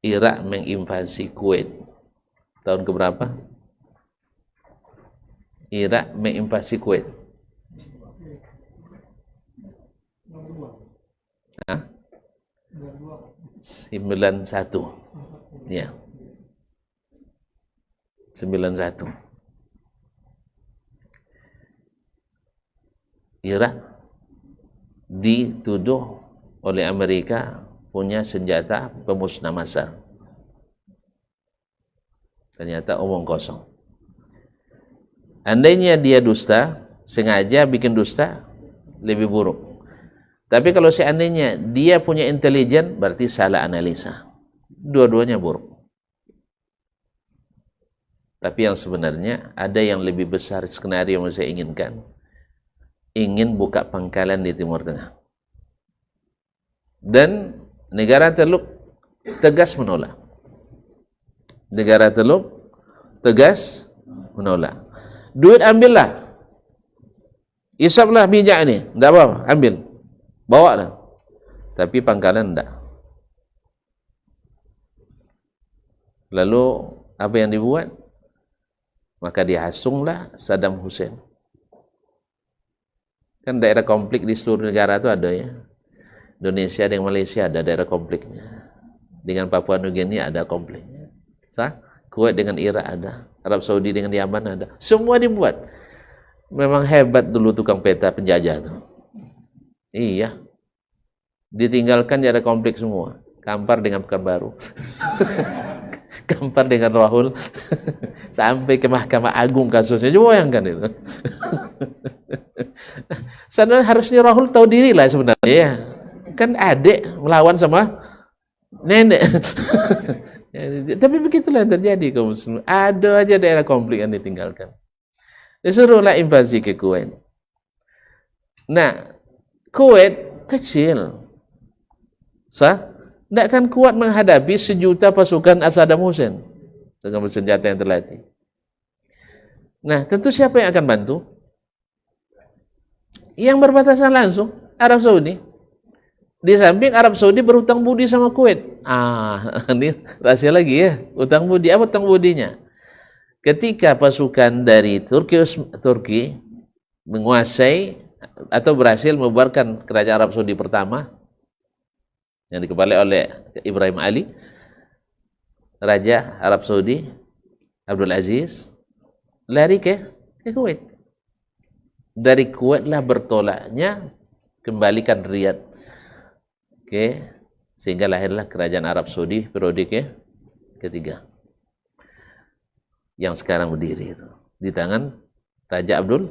Irak menginvasi Kuwait tahun keberapa? Irak menginvasi Kuwait. Hah? 91. Ya. 91. Irak dituduh oleh Amerika punya senjata pemusnah massal. Ternyata omong kosong. Andainya dia dusta, sengaja bikin dusta, lebih buruk. Tapi kalau seandainya dia punya intelijen, berarti salah analisa. Dua-duanya buruk. Tapi yang sebenarnya ada yang lebih besar skenario yang saya inginkan. Ingin buka pangkalan di Timur Tengah. Dan negara Teluk tegas menolak. Negara Teluk tegas menolak. Duit ambillah. Isaplah minyak ini. Tidak apa-apa, ambil. Bawa lah. Tapi pangkalan tidak. Lalu apa yang dibuat? Maka dihasunglah Saddam Hussein. Kan daerah konflik di seluruh negara itu ada ya. Indonesia dengan Malaysia ada daerah konfliknya. Dengan Papua Nugini ada konfliknya. Kuwait dengan Irak ada. Arab Saudi dengan Yaman ada. Semua dibuat. Memang hebat dulu tukang peta penjajah itu. Iya. Ditinggalkan daerah konflik semua. Kampar dengan Pekanbaru. Kampar dengan Rahul. Sampai ke Mahkamah Agung kasusnya. Coba bayangkan itu. Sebenarnya harusnya Rahul tahu diri lah sebenarnya ya. Kan adik melawan sama nenek. Tapi begitulah yang terjadi kaum muslimin. Ada aja daerah konflik yang ditinggalkan. Disuruhlah invasi ke Kuwait. Nah, Kuwait kecil. Tidak akan kuat menghadapi 1 juta pasukan Saddam Hussein dengan bersenjata yang terlatih. Nah, tentu siapa yang akan bantu? Yang berbatasan langsung, Arab Saudi. Di samping Arab Saudi berhutang budi sama Kuwait. Ini rahasia lagi ya. Hutang budi, apa hutang budinya? Ketika pasukan dari Turki menguasai atau berhasil membubarkan kerajaan Arab Saudi pertama, yang dikepalai oleh Ibrahim Ali, Raja Arab Saudi, Abdul Aziz, lari ke Kuwait. Dari Kuwaitlah bertolaknya kembalikan Riyadh. Sehingga lahirlah kerajaan Arab Saudi periode ketiga. Yang sekarang berdiri itu di tangan Raja Abdul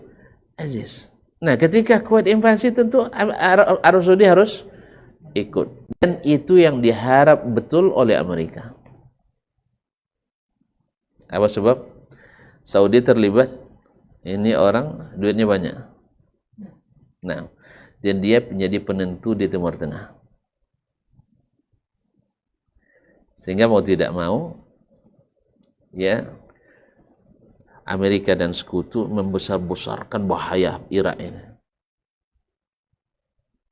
Aziz. Nah, ketika Kuwait invasi tentu Arab Saudi harus ikut. Dan itu yang diharap betul oleh Amerika. Apa sebab? Saudi terlibat. Ini orang duitnya banyak. Nah, dan dia menjadi penentu di Timur Tengah. Sehingga mau tidak mau, ya, Amerika dan sekutu membesar-besarkan bahaya Irak ini.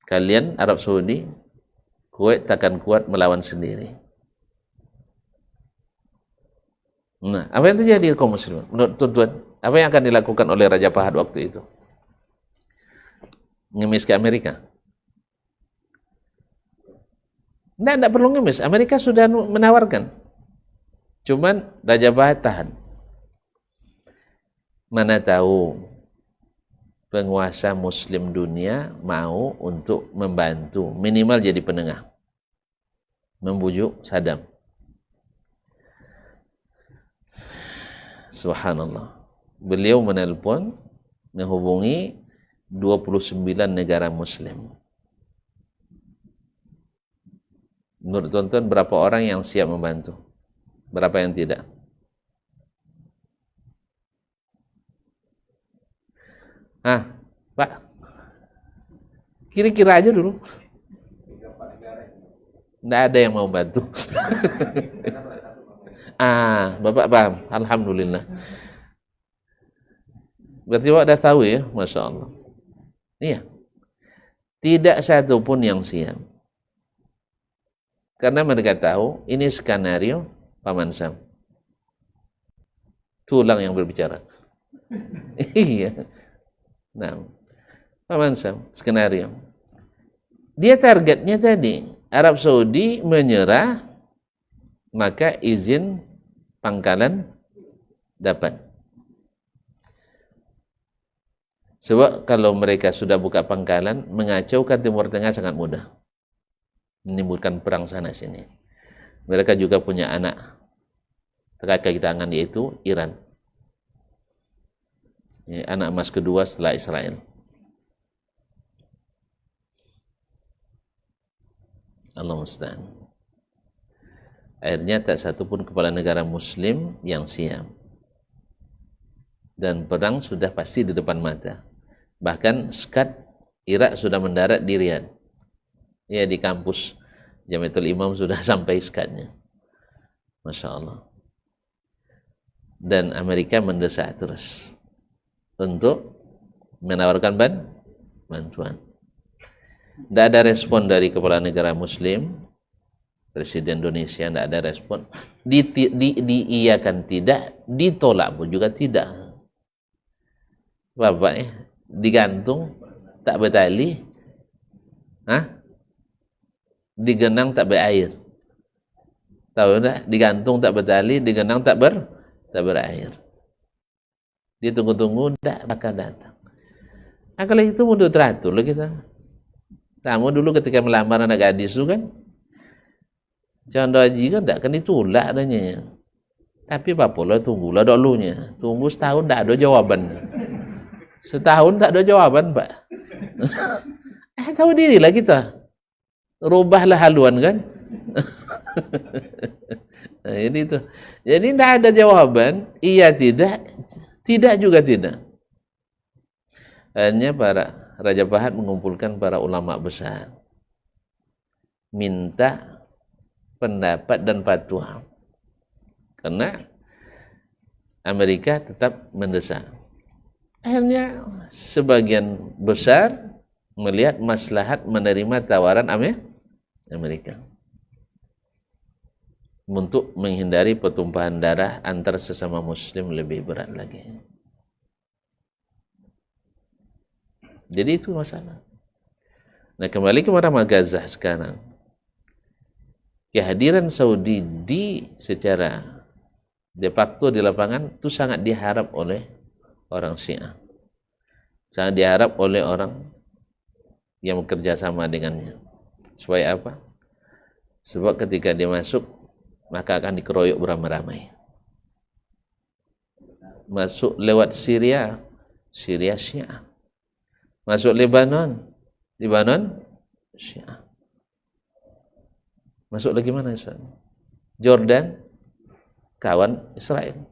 Kalian Arab Saudi, Kuwait takkan kuat melawan sendiri. Nah, apa yang terjadi kaum muslimin? Menurut tuan-tuan, apa yang akan dilakukan oleh Raja Fahad waktu itu? Ngemis ke Amerika? Tidak perlu ngemis. Amerika sudah menawarkan. Cuman Raja Fahad tahan. Mana tahu penguasa muslim dunia mau untuk membantu, minimal jadi penengah, membujuk Saddam. Subhanallah. Beliau menelpon, menghubungi 29 negara muslim. Menurut tuan-tuan berapa orang yang siap membantu? Berapa yang tidak? Pak, kira-kira aja dulu. Nggak ada yang mau bantu. Bapak paham. Alhamdulillah. Berarti Bapak dah tahu ya, Masya Allah. Iya. Tidak satu pun yang siap. Karena mereka tahu ini skenario Paman Sam. Tulang yang berbicara. Iya. Nah, Paman Sam, skenario. Dia targetnya tadi, Arab Saudi menyerah, maka izin pangkalan dapat. Sebab kalau mereka sudah buka pangkalan, mengacaukan Timur Tengah sangat mudah. Menimbulkan perang sana sini. Mereka juga punya anak terkaki tangan, yaitu Iran. Ini anak emas kedua setelah Israel. Allah musta'an. Akhirnya tak satu pun kepala negara muslim yang siap. Dan perang sudah pasti di depan mata. Bahkan Scud Irak sudah mendarat di Riyadh. Ya, di kampus Jamiatul Imam sudah sampai Scudnya. Masya Allah. Dan Amerika mendesak terus untuk menawarkan bantuan. Tidak ada respon dari kepala negara muslim, Presiden Indonesia tidak ada respon. Diiyakan tidak, ditolak pun juga tidak. Bapak digantung tak bertali, digenang tak berair. Tahu tak? Digantung tak bertali, digenang tak berair. Dia tunggu-tunggu, tak bakal datang. Kalau itu mundur teratur lah kita. Sama dulu ketika melamar anak gadis itu kan, calon haji kan tak kan ditolak adanya. Tapi apa-apalah tunggulah dulunya. Tunggu setahun tak ada jawaban. Setahun tak ada jawaban, Pak. Tahu diri lah kita. Rubahlah haluan kan. Nah, ini tuh. Jadi tidak ada jawaban. Iya tidak. Tidak juga tidak. Akhirnya para Raja Fahad mengumpulkan para ulama besar. Minta pendapat dan fatwa. Karena Amerika tetap mendesak. Akhirnya sebagian besar melihat maslahat menerima tawaran Amerika. Untuk menghindari pertumpahan darah antar sesama muslim lebih berat lagi. Jadi itu masalah. Nah, kembali kepada Gaza sekarang. Kehadiran Saudi secara de facto di lapangan itu sangat diharap oleh orang Syiah. Sangat diharap oleh orang yang bekerja sama dengannya. Supaya apa? Sebab ketika dia masuk, maka akan dikeroyok beramai-ramai. Masuk lewat Syria Syiah. Masuk Lebanon Syiah. Masuk lagi mana Ustaz? Jordan, kawan Israel.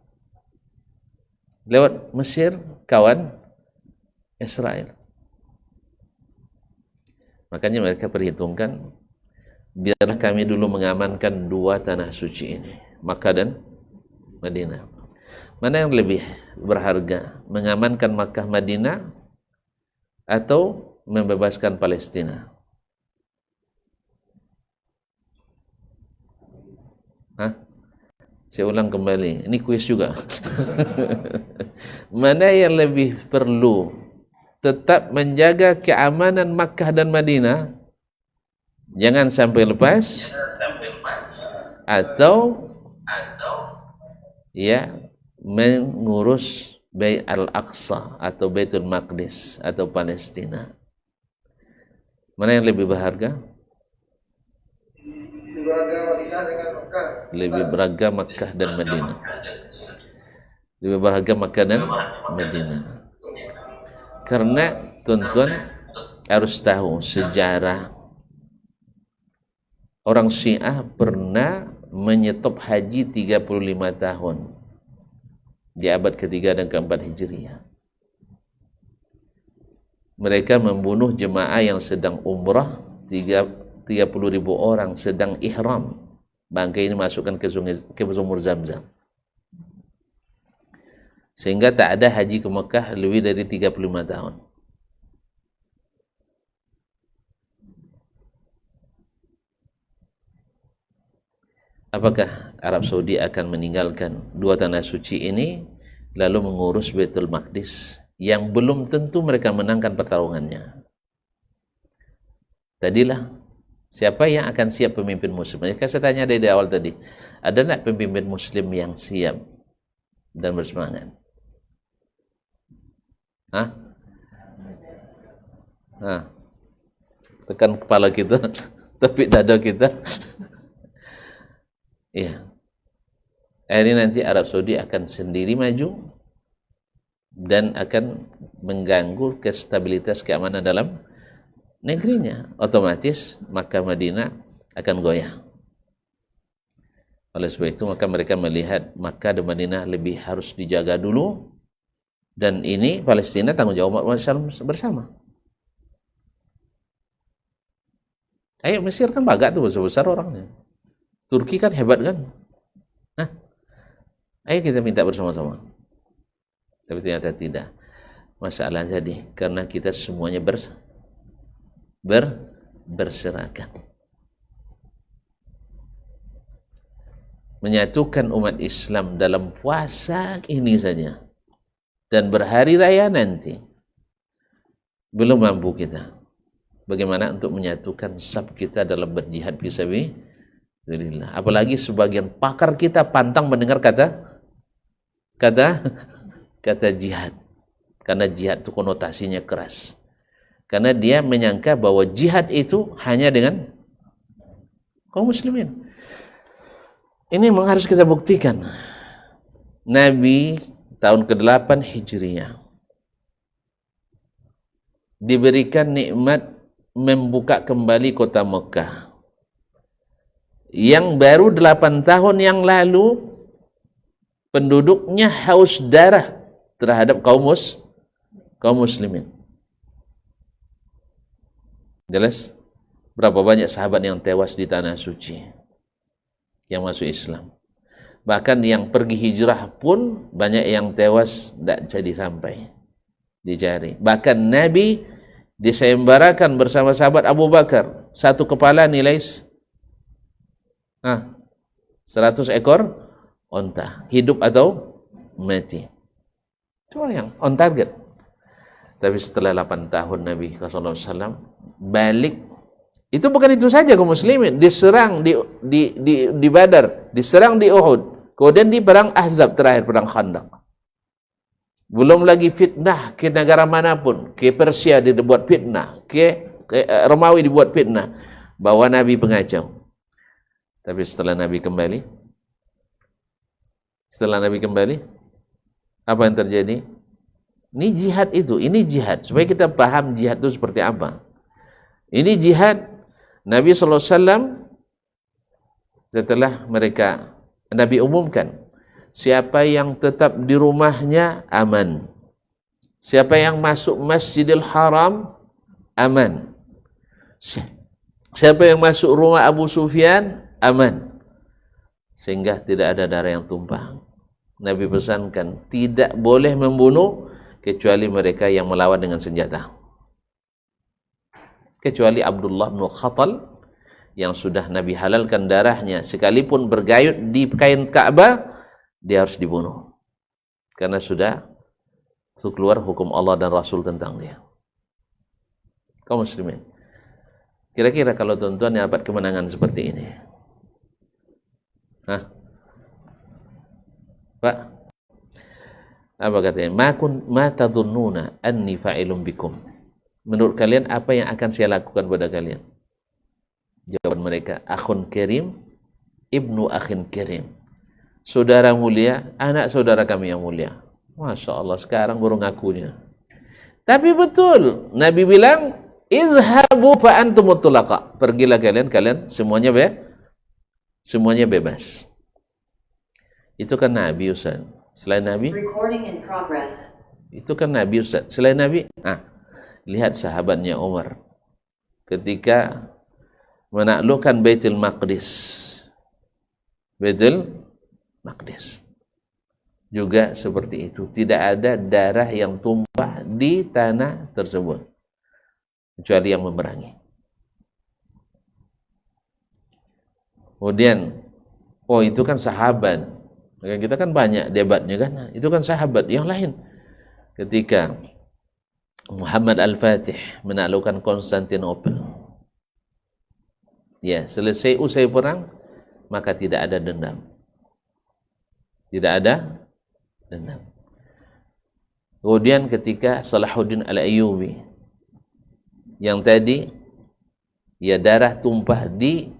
Lewat Mesir, kawan Israel. Makanya mereka perhitungkan, biarlah kami dulu mengamankan dua tanah suci ini, Makkah dan Madinah. Mana yang lebih berharga? Mengamankan Makkah Madinah atau membebaskan Palestina? Saya ulang kembali, ini kuis juga. Mana yang lebih perlu? Tetap menjaga keamanan Makkah dan Madinah, jangan sampai lepas, atau ya mengurus Bait Al-Aqsa atau Baitul Maqdis atau Palestina. Mana yang lebih berharga? Lebih berharga Makkah dan Madinah. Lebih berharga Makkah dan Madinah. Karena tuan-tuan harus tahu sejarah orang Syiah pernah menyetop haji 35 tahun di abad ketiga dan keempat Hijriah. Mereka membunuh jemaah yang sedang umrah, 30.000 orang sedang ihram. Bangkai ini masukkan ke sumur Zamzam. Sehingga tak ada haji ke Mekah lebih dari 35 tahun. Apakah Arab Saudi akan meninggalkan dua tanah suci ini lalu mengurus Baitul Maqdis yang belum tentu mereka menangkan pertarungannya? Tadilah, siapa yang akan siap pemimpin muslim? Saya tanya dari awal tadi, ada tak pemimpin muslim yang siap dan bersemangat? Hah? Tekan kepala kita, tapi dada kita. Iya. Akhirnya nanti Arab Saudi akan sendiri maju dan akan mengganggu kestabilitas keamanan dalam negerinya. Otomatis Makkah Madinah akan goyah. Oleh sebab itu maka mereka melihat Makkah dan Madinah lebih harus dijaga dulu, dan ini Palestina tanggung jawab umat Islam bersama. Ayo, Mesir kan bangga tuh besar-besar orangnya. Turki kan hebat kan? Nah, ayo kita minta bersama-sama. Tapi ternyata tidak. Masalah jadi karena kita semuanya berserakan. Menyatukan umat Islam dalam puasa ini saja dan berhari raya nanti belum mampu kita. Bagaimana untuk menyatukan saf kita dalam berjihad fisabilillah? Apalagi sebagian pakar kita pantang mendengar kata jihad, karena jihad itu konotasinya keras, karena dia menyangka bahwa jihad itu hanya dengan kaum muslimin. Ini memang harus kita buktikan. Nabi tahun ke-8 Hijriah diberikan nikmat membuka kembali kota Mekah yang baru 8 tahun yang lalu penduduknya haus darah terhadap kaum muslimin. Jelas berapa banyak sahabat yang tewas di tanah suci yang masuk Islam. Bahkan yang pergi hijrah pun banyak yang tewas tidak jadi sampai dicari. Bahkan Nabi disembarakan bersama sahabat Abu Bakar, satu kepala nilai 100 ekor onta, hidup atau mati. Itu yang on target. Tapi setelah 8 tahun Nabi SAW balik, itu bukan itu saja kaum muslimin, diserang di Badar, diserang di Uhud, kemudian di perang Ahzab terakhir, perang Khandaq. Belum lagi fitnah ke negara manapun, ke Persia dibuat fitnah, ke Romawi dibuat fitnah, bahwa Nabi pengacau. Tapi setelah Nabi kembali, apa yang terjadi? Ini jihad itu, ini jihad. Supaya kita paham jihad itu seperti apa. Ini jihad. Nabi SAW setelah Nabi umumkan, siapa yang tetap di rumahnya aman, siapa yang masuk Masjidil Haram aman, siapa yang masuk rumah Abu Sufyan aman, sehingga tidak ada darah yang tumpah. Nabi pesankan tidak boleh membunuh kecuali mereka yang melawan dengan senjata, kecuali Abdullah bin Khattal yang sudah Nabi halalkan darahnya, sekalipun bergayut di kain Ka'bah dia harus dibunuh, karena sudah keluar hukum Allah dan Rasul tentang dia. Kaum muslimin, kira-kira kalau tuan-tuan yang dapat kemenangan seperti ini, Pak, apa katanya? Ma tadhunnuna anni fa'ilun bikum. Menurut kalian apa yang akan saya lakukan pada kalian? Jawaban mereka, akhun karim, ibnu akhin karim. Saudara mulia, anak saudara kami yang mulia. Masya Allah, sekarang baru ngakunya. Tapi betul, Nabi bilang, izhabu fa antum mutlaqa, pergilah kalian semuanya bebas. Itu kan Nabi, Ustaz. Selain Nabi, itu kan Nabi, Ustaz. Selain Nabi, lihat sahabatnya Umar ketika menaklukkan Baitul Maqdis juga seperti itu. Tidak ada darah yang tumpah di tanah tersebut kecuali yang memerangi. Kemudian, itu kan sahabat. Kita kan banyak debatnya kan. Itu kan sahabat. Yang lain, ketika Muhammad Al-Fatih menaklukkan Konstantinopel, ya, selesai usai perang, maka tidak ada dendam. Tidak ada dendam. Kemudian ketika Salahuddin Al-Ayyubi, yang tadi, ya, darah tumpah di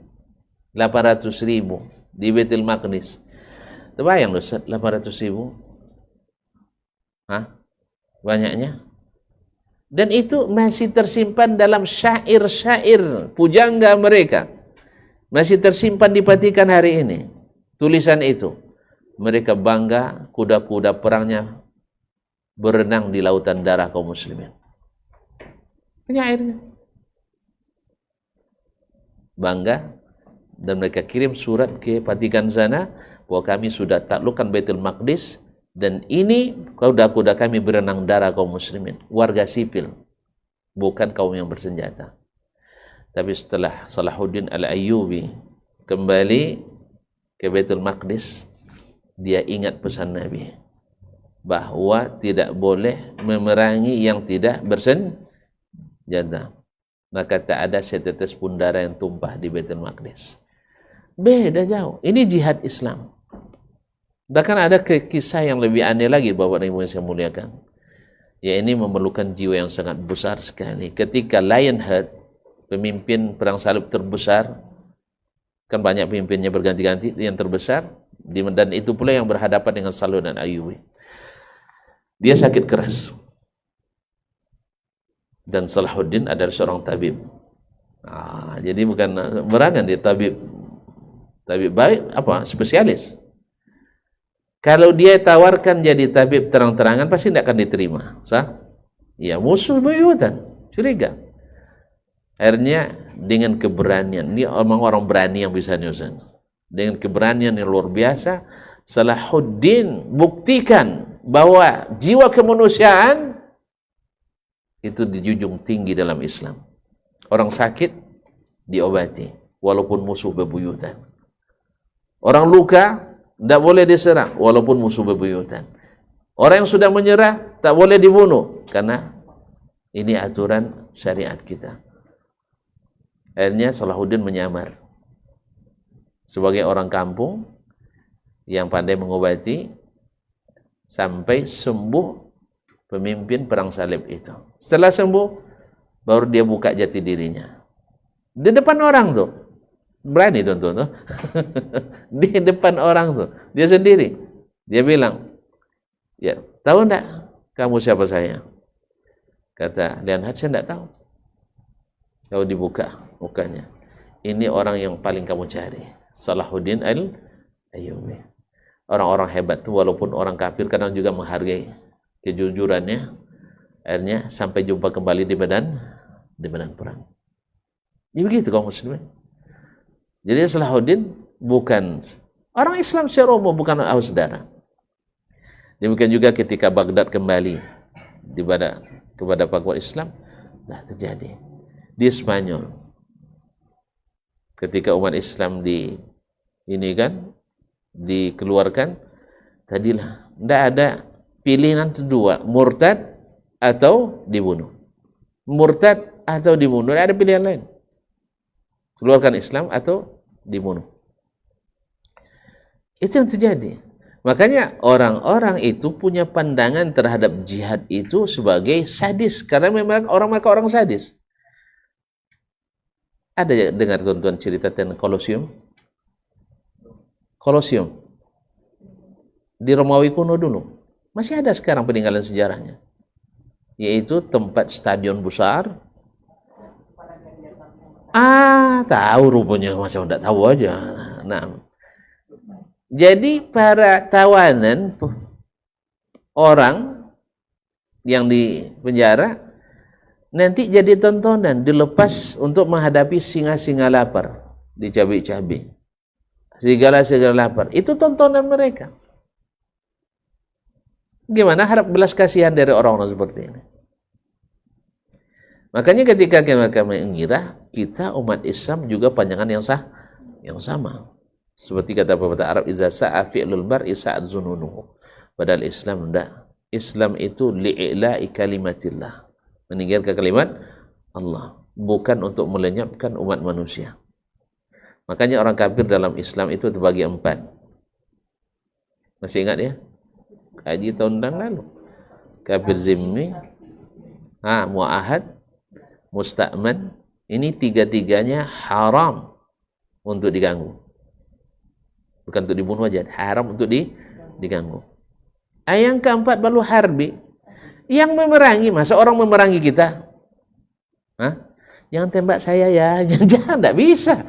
800.000 di Baitul Maqdis. Terbayang loh, 800.000. Banyaknya. Dan itu masih tersimpan dalam syair-syair pujangga mereka. Masih tersimpan di Vatikan hari ini. Tulisan itu. Mereka bangga kuda-kuda perangnya berenang di lautan darah kaum muslimin. Penyairnya. Bangga. Dan mereka kirim surat ke Vatikan sana bahwa kami sudah taklukkan Baitul Maqdis. Dan ini kuda-kuda kami berenang darah kaum muslimin, warga sipil, bukan kaum yang bersenjata. Tapi setelah Salahuddin Al-Ayyubi kembali ke Baitul Maqdis, dia ingat pesan Nabi bahwa tidak boleh memerangi yang tidak bersenjata. Maka tak ada setetes pun darah yang tumpah di Baitul Maqdis. Beda jauh. Ini jihad Islam. Bahkan ada kisah yang lebih aneh lagi, Bapak dan Ibu yang saya muliakan. Ya, ini memerlukan jiwa yang sangat besar sekali. Ketika Lionheart, pemimpin perang salib terbesar, kan banyak pemimpinnya berganti-ganti, yang terbesar, dan itu pula yang berhadapan dengan Salahuddin Ayyubi. Dia sakit keras. Dan Salahuddin adalah seorang tabib. Jadi bukan berangan, dia tabib baik, spesialis. Kalau dia tawarkan jadi tabib terang-terangan, pasti tidak akan diterima. Sah? Ya, musuh buyutan, curiga. Akhirnya dengan keberanian, ini orang-orang berani yang bisa nyusun. Dengan keberanian yang luar biasa, Salahuddin buktikan bahwa jiwa kemanusiaan itu dijunjung tinggi dalam Islam. Orang sakit diobati, walaupun musuh bebuyutan. Orang luka tidak boleh diserang walaupun musuh bebuyutan. Orang yang sudah menyerah tak boleh dibunuh karena ini aturan syariat kita. Akhirnya Salahuddin menyamar sebagai orang kampung yang pandai mengobati sampai sembuh pemimpin perang salib itu. Setelah sembuh baru dia buka jati dirinya di depan orang tuh. Berani tuh. Di depan orang tuh. Dia sendiri. Dia bilang, ya, tahu enggak kamu siapa saya? Kata Lionheart, saya enggak tahu. Kalau dibuka mukanya, ini orang yang paling kamu cari, Salahuddin Al-Ayyubi. Orang-orang hebat tuh, walaupun orang kafir kadang juga menghargai kejujurannya. Akhirnya sampai jumpa kembali di medan perang. Jadi begitu kaum muslimin. Jadi Salahuddin bukan orang Islam secara umum, bukan haus darah. Demikian juga ketika Baghdad kembali kepada pangkuan Islam, terjadi di Spanyol. Ketika umat Islam dikeluarkan, tadilah tidak ada pilihan kedua, murtad atau dibunuh. Murtad atau dibunuh, tidak ada pilihan lain. Keluarkan Islam atau dibunuh. Itu yang terjadi. Makanya orang-orang itu punya pandangan terhadap jihad itu sebagai sadis. Karena memang mereka orang sadis. Ada dengar tuan-tuan cerita tentang Kolosium? Kolosium. Di Romawi kuno dulu. Masih ada sekarang peninggalan sejarahnya. Yaitu tempat stadion besar Tahu rupanya, macam tidak tahu aja. Nah, jadi para tawanan orang yang di penjara nanti jadi tontonan, dilepas untuk menghadapi singa-singa lapar, dicabik-cabik, serigala-serigala lapar. Itu tontonan mereka. Gimana harap belas kasihan dari orang-orang seperti ini? Makanya ketika mereka mengira kita umat Islam juga panjangan yang sama. Seperti kata pepatah Arab, iza sa'a fi'lul mar'i sa'at zununuhu. Padahal Islam tidak. Islam itu li'ila'i kalimatillah, meninggalkan kalimat Allah, bukan untuk melenyapkan umat manusia. Makanya orang kafir dalam Islam itu terbagi 4. Masih ingat ya? Kaji tahun lalu. Kafir zimmi, mu'ahad, musta'man, ini tiga-tiganya haram untuk diganggu. Bukan untuk dibunuh aja, haram untuk diganggu. Yang keempat baru harbi, yang memerangi. Masa orang memerangi kita? Jangan tembak saya ya, jangan, tidak bisa.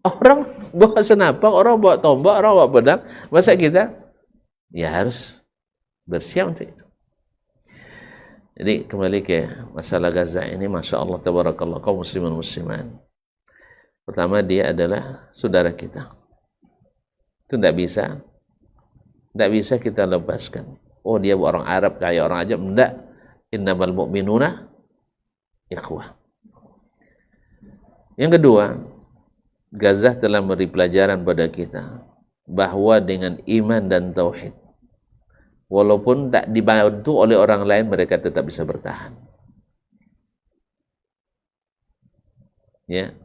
Orang bawa senapang, orang bawa tombak, orang bawa pedang, masa kita? Ya harus bersiap untuk itu. Jadi kembali ke masalah Gaza ini, Masya Allah, tabarakallah, kaum muslimin muslimat. Pertama, dia adalah saudara kita. Itu tidak bisa kita lepaskan. Oh, dia orang Arab kayak orang Ajam. Tidak. Innamal mu'minuna ikhwah. Yang kedua, Gaza telah memberi pelajaran pada kita bahwa dengan iman dan tauhid, walaupun tak dibantu oleh orang lain, mereka tetap bisa bertahan. Ya,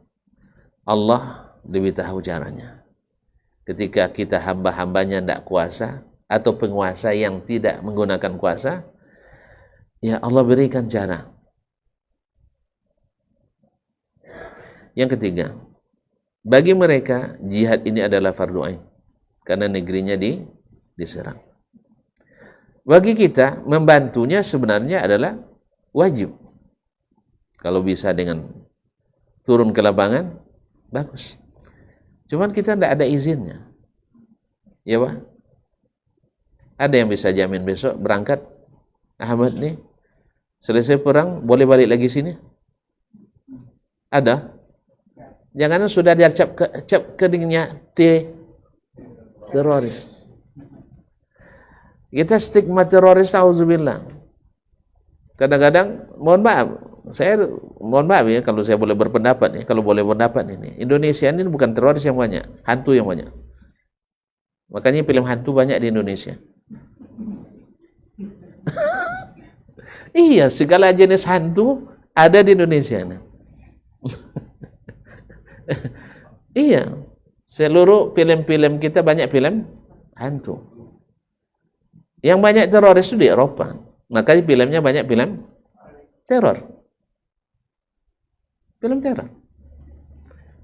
Allah lebih tahu caranya. Ketika kita hamba-hambanya tidak kuasa, atau penguasa yang tidak menggunakan kuasa, ya Allah berikan cara. Yang ketiga, bagi mereka jihad ini adalah fardu ain, karena negerinya diserang. Bagi kita, membantunya sebenarnya adalah wajib. Kalau bisa dengan turun ke lapangan, bagus. Cuman kita tidak ada izinnya. Ya Pak? Ada yang bisa jamin besok berangkat, Ahmad nih, selesai perang, boleh balik lagi sini? Ada? Jangan sudah diacap keningnya teroris. Kita stigma teroris, auzubillah. Kadang-kadang, mohon maaf ya kalau saya boleh berpendapat ya, kalau boleh berpendapat ini. Indonesia ini bukan teroris yang banyak, hantu yang banyak. Makanya film hantu banyak di Indonesia. Iya, segala jenis hantu ada di Indonesia. Iya, seluruh film-film kita banyak film hantu. Yang banyak teroris itu di Eropa. Makanya filmnya banyak film teror. Film teror.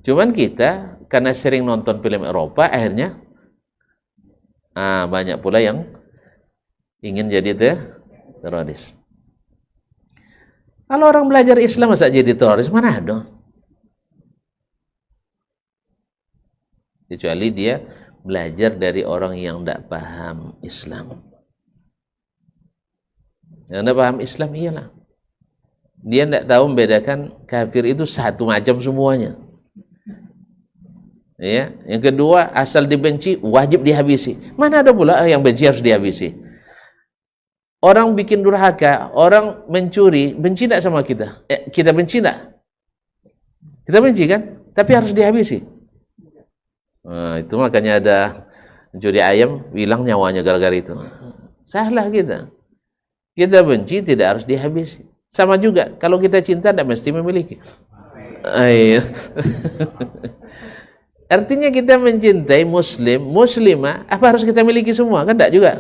Cuman kita karena sering nonton film Eropa, akhirnya banyak pula yang ingin jadi teroris. Kalau orang belajar Islam masa jadi teroris, mana ada? Kecuali dia belajar dari orang yang tidak paham Islam. Yang tidak paham Islam iyalah, dia tidak tahu membedakan kafir itu satu macam semuanya. Ya, yang kedua, asal dibenci wajib dihabisi. Mana ada pula yang benci harus dihabisi? Orang bikin durhaka, orang mencuri, benci tidak sama kita? Kita benci tidak? Kita benci kan? Tapi harus dihabisi. Nah, itu makanya ada mencuri ayam, hilang nyawanya gara-gara itu. Salah kita. Kita benci tidak harus dihabisi. Sama juga, kalau kita cinta tidak mesti memiliki. Artinya kita mencintai muslim, muslimah, apa harus kita miliki semua? Kan tidak juga.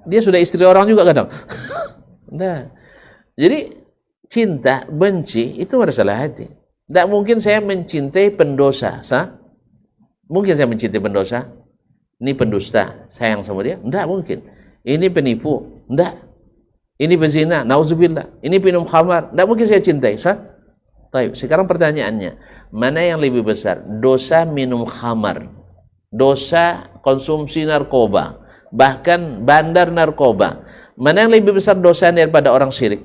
Dia sudah istri orang juga kadang. Nah, jadi cinta, benci itu masalah hati. Tidak mungkin saya mencintai pendosa. Mungkin saya mencintai pendosa. Ini pendusta, sayang sama dia? Tidak mungkin. Ini penipu? Tidak. ini bezina, nauzubillah, ini minum khamar, tidak mungkin saya cintai. Taib. Sekarang pertanyaannya, mana yang lebih besar? Dosa minum khamar, dosa konsumsi narkoba, bahkan bandar narkoba. Mana yang lebih besar dosa daripada orang syirik?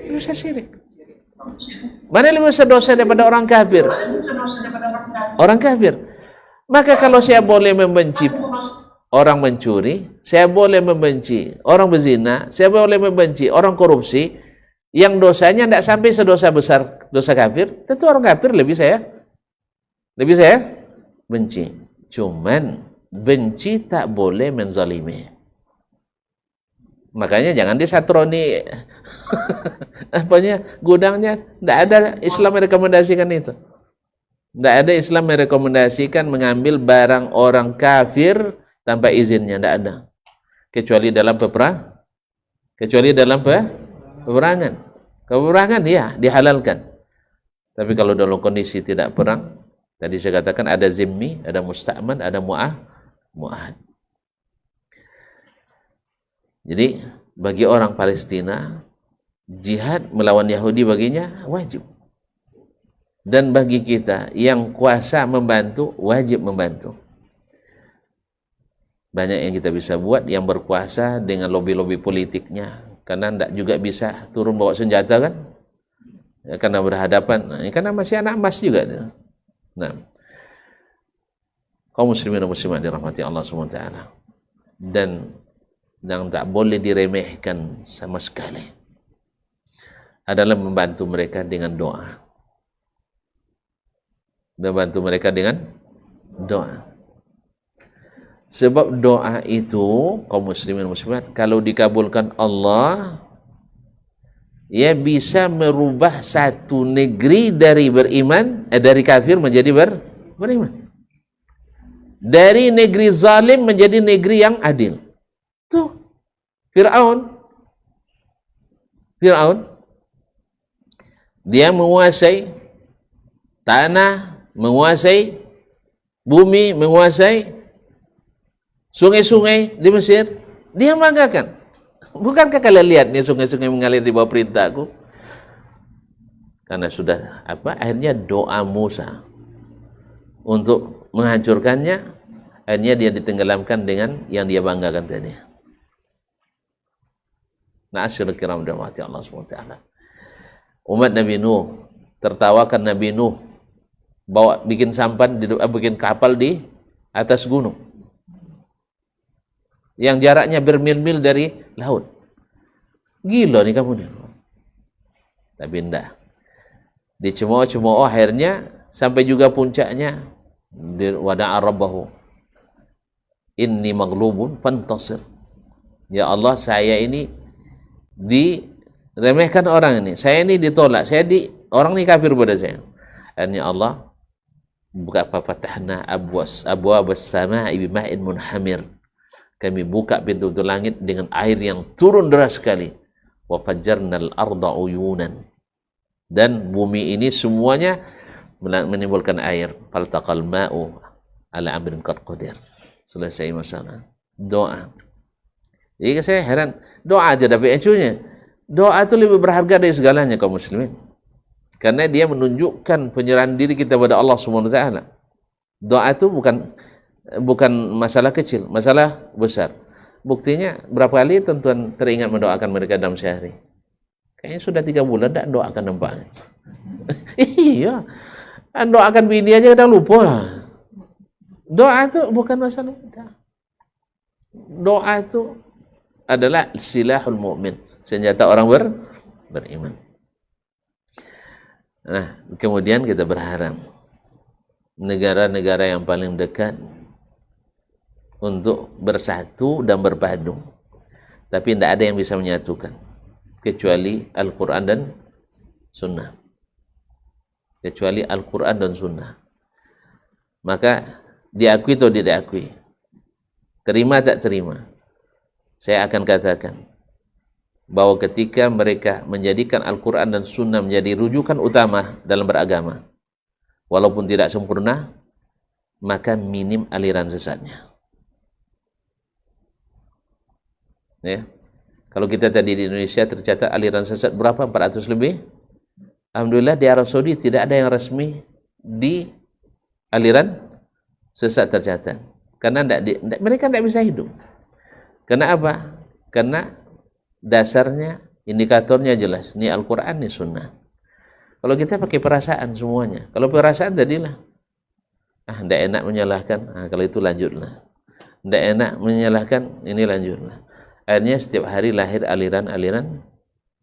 Dosa syirik. Mana yang lebih besar dosa daripada orang kafir? Orang kafir. Maka kalau saya boleh membenci orang mencuri, saya boleh membenci orang berzina, saya boleh membenci orang korupsi, yang dosanya tidak sampai sedosa besar dosa kafir, tentu orang kafir lebih saya benci. Cuman benci tak boleh menzalimi. Makanya jangan disatroni apanya gudangnya. Tidak ada Islam merekomendasikan itu. Tidak ada Islam merekomendasikan mengambil barang orang kafir tanpa izinnya. Tidak ada. Kecuali dalam peperangan. Peperangan ya dihalalkan. Tapi kalau dalam kondisi tidak perang, tadi saya katakan ada zimmi, ada musta'man, ada mu'ahad. Jadi bagi orang Palestina, jihad melawan Yahudi baginya wajib. Dan bagi kita yang kuasa membantu, wajib membantu. Banyak yang kita bisa buat yang berkuasa dengan lobby-lobby politiknya. Karena tidak juga bisa turun bawa senjata kan. Ya, karena berhadapan, karena masih anak emas juga. Nah, kaum muslimin dan muslimat dirahmati Allah SWT. Dan yang tak boleh diremehkan sama sekali adalah membantu mereka dengan doa. Membantu mereka dengan doa. Sebab doa itu, kaum muslimin muslimat, kalau dikabulkan Allah, ia bisa merubah satu negeri dari beriman, dari kafir menjadi beriman. Dari negeri zalim menjadi negeri yang adil. Tuh, Fir'aun, dia menguasai tanah, menguasai bumi, menguasai sungai-sungai di Mesir. Dia banggakan. Bukankah kalian lihat nih sungai-sungai mengalir di bawah perintahku? Karena sudah akhirnya doa Musa untuk menghancurkannya, akhirnya dia ditenggelamkan dengan yang dia banggakan tadi. Na'asyirul kiram rahmati Allah SWT. Umat Nabi Nuh, tertawakan Nabi Nuh bikin sampan, bikin kapal di atas gunung yang jaraknya bermil-mil dari laut. Gila nih kamu nih. Tapi enggak, dicemooh-cemooh, akhirnya sampai juga puncaknya, wada'a rabbahu inni maghlubun fantasir. Ya Allah, saya ini diremehkan orang ini, saya ini ditolak, orang ini kafir pada saya. Akhirnya Allah buka, fatahna abwaabas samaa'i bima'in munhamir, kami buka pintu langit dengan air yang turun deras sekali. Wa fajjarnal arda uyunan, dan bumi ini semuanya menimbulkan air. Faltaqal ma'u ala amrin qad qadir. Selesai masalah. Doa. Jadi saya heran, doa aja dapat ecunya. Doa itu lebih berharga dari segalanya kaum muslimin. Karena dia menunjukkan penyerahan diri kita pada Allah SWT. Doa itu bukan masalah kecil, masalah besar. Buktinya berapa kali tuan-tuan teringat mendoakan mereka dalam sehari? Kayaknya sudah 3 bulan tidak doakan nampaknya. Iya, doakan bini aja udah lupa. Doa itu bukan masalah mudah. Doa itu adalah silahul mu'min, senjata orang beriman. Nah, kemudian kita berharap negara-negara yang paling dekat untuk bersatu dan berpadu. Tapi tidak ada yang bisa menyatukan kecuali Al-Quran dan Sunnah. Kecuali Al-Quran dan Sunnah. Maka diakui atau tidak diakui, terima tak terima, saya akan katakan bahwa ketika mereka menjadikan Al-Quran dan Sunnah menjadi rujukan utama dalam beragama, walaupun tidak sempurna, maka minim aliran sesatnya. Ya. Kalau kita tadi di Indonesia tercatat aliran sesat berapa? 400 lebih. Alhamdulillah di Arab Saudi tidak ada yang resmi di aliran sesat tercatat. Karena mereka tidak bisa hidup. Karena apa? Karena dasarnya, indikatornya jelas. Ini Al-Quran, ini Sunnah. Kalau kita pakai perasaan semuanya. Kalau perasaan tadilah, tidak enak menyalahkan. Kalau itu lanjutlah. Tidak enak menyalahkan, ini lanjutlah. Akhirnya setiap hari lahir aliran-aliran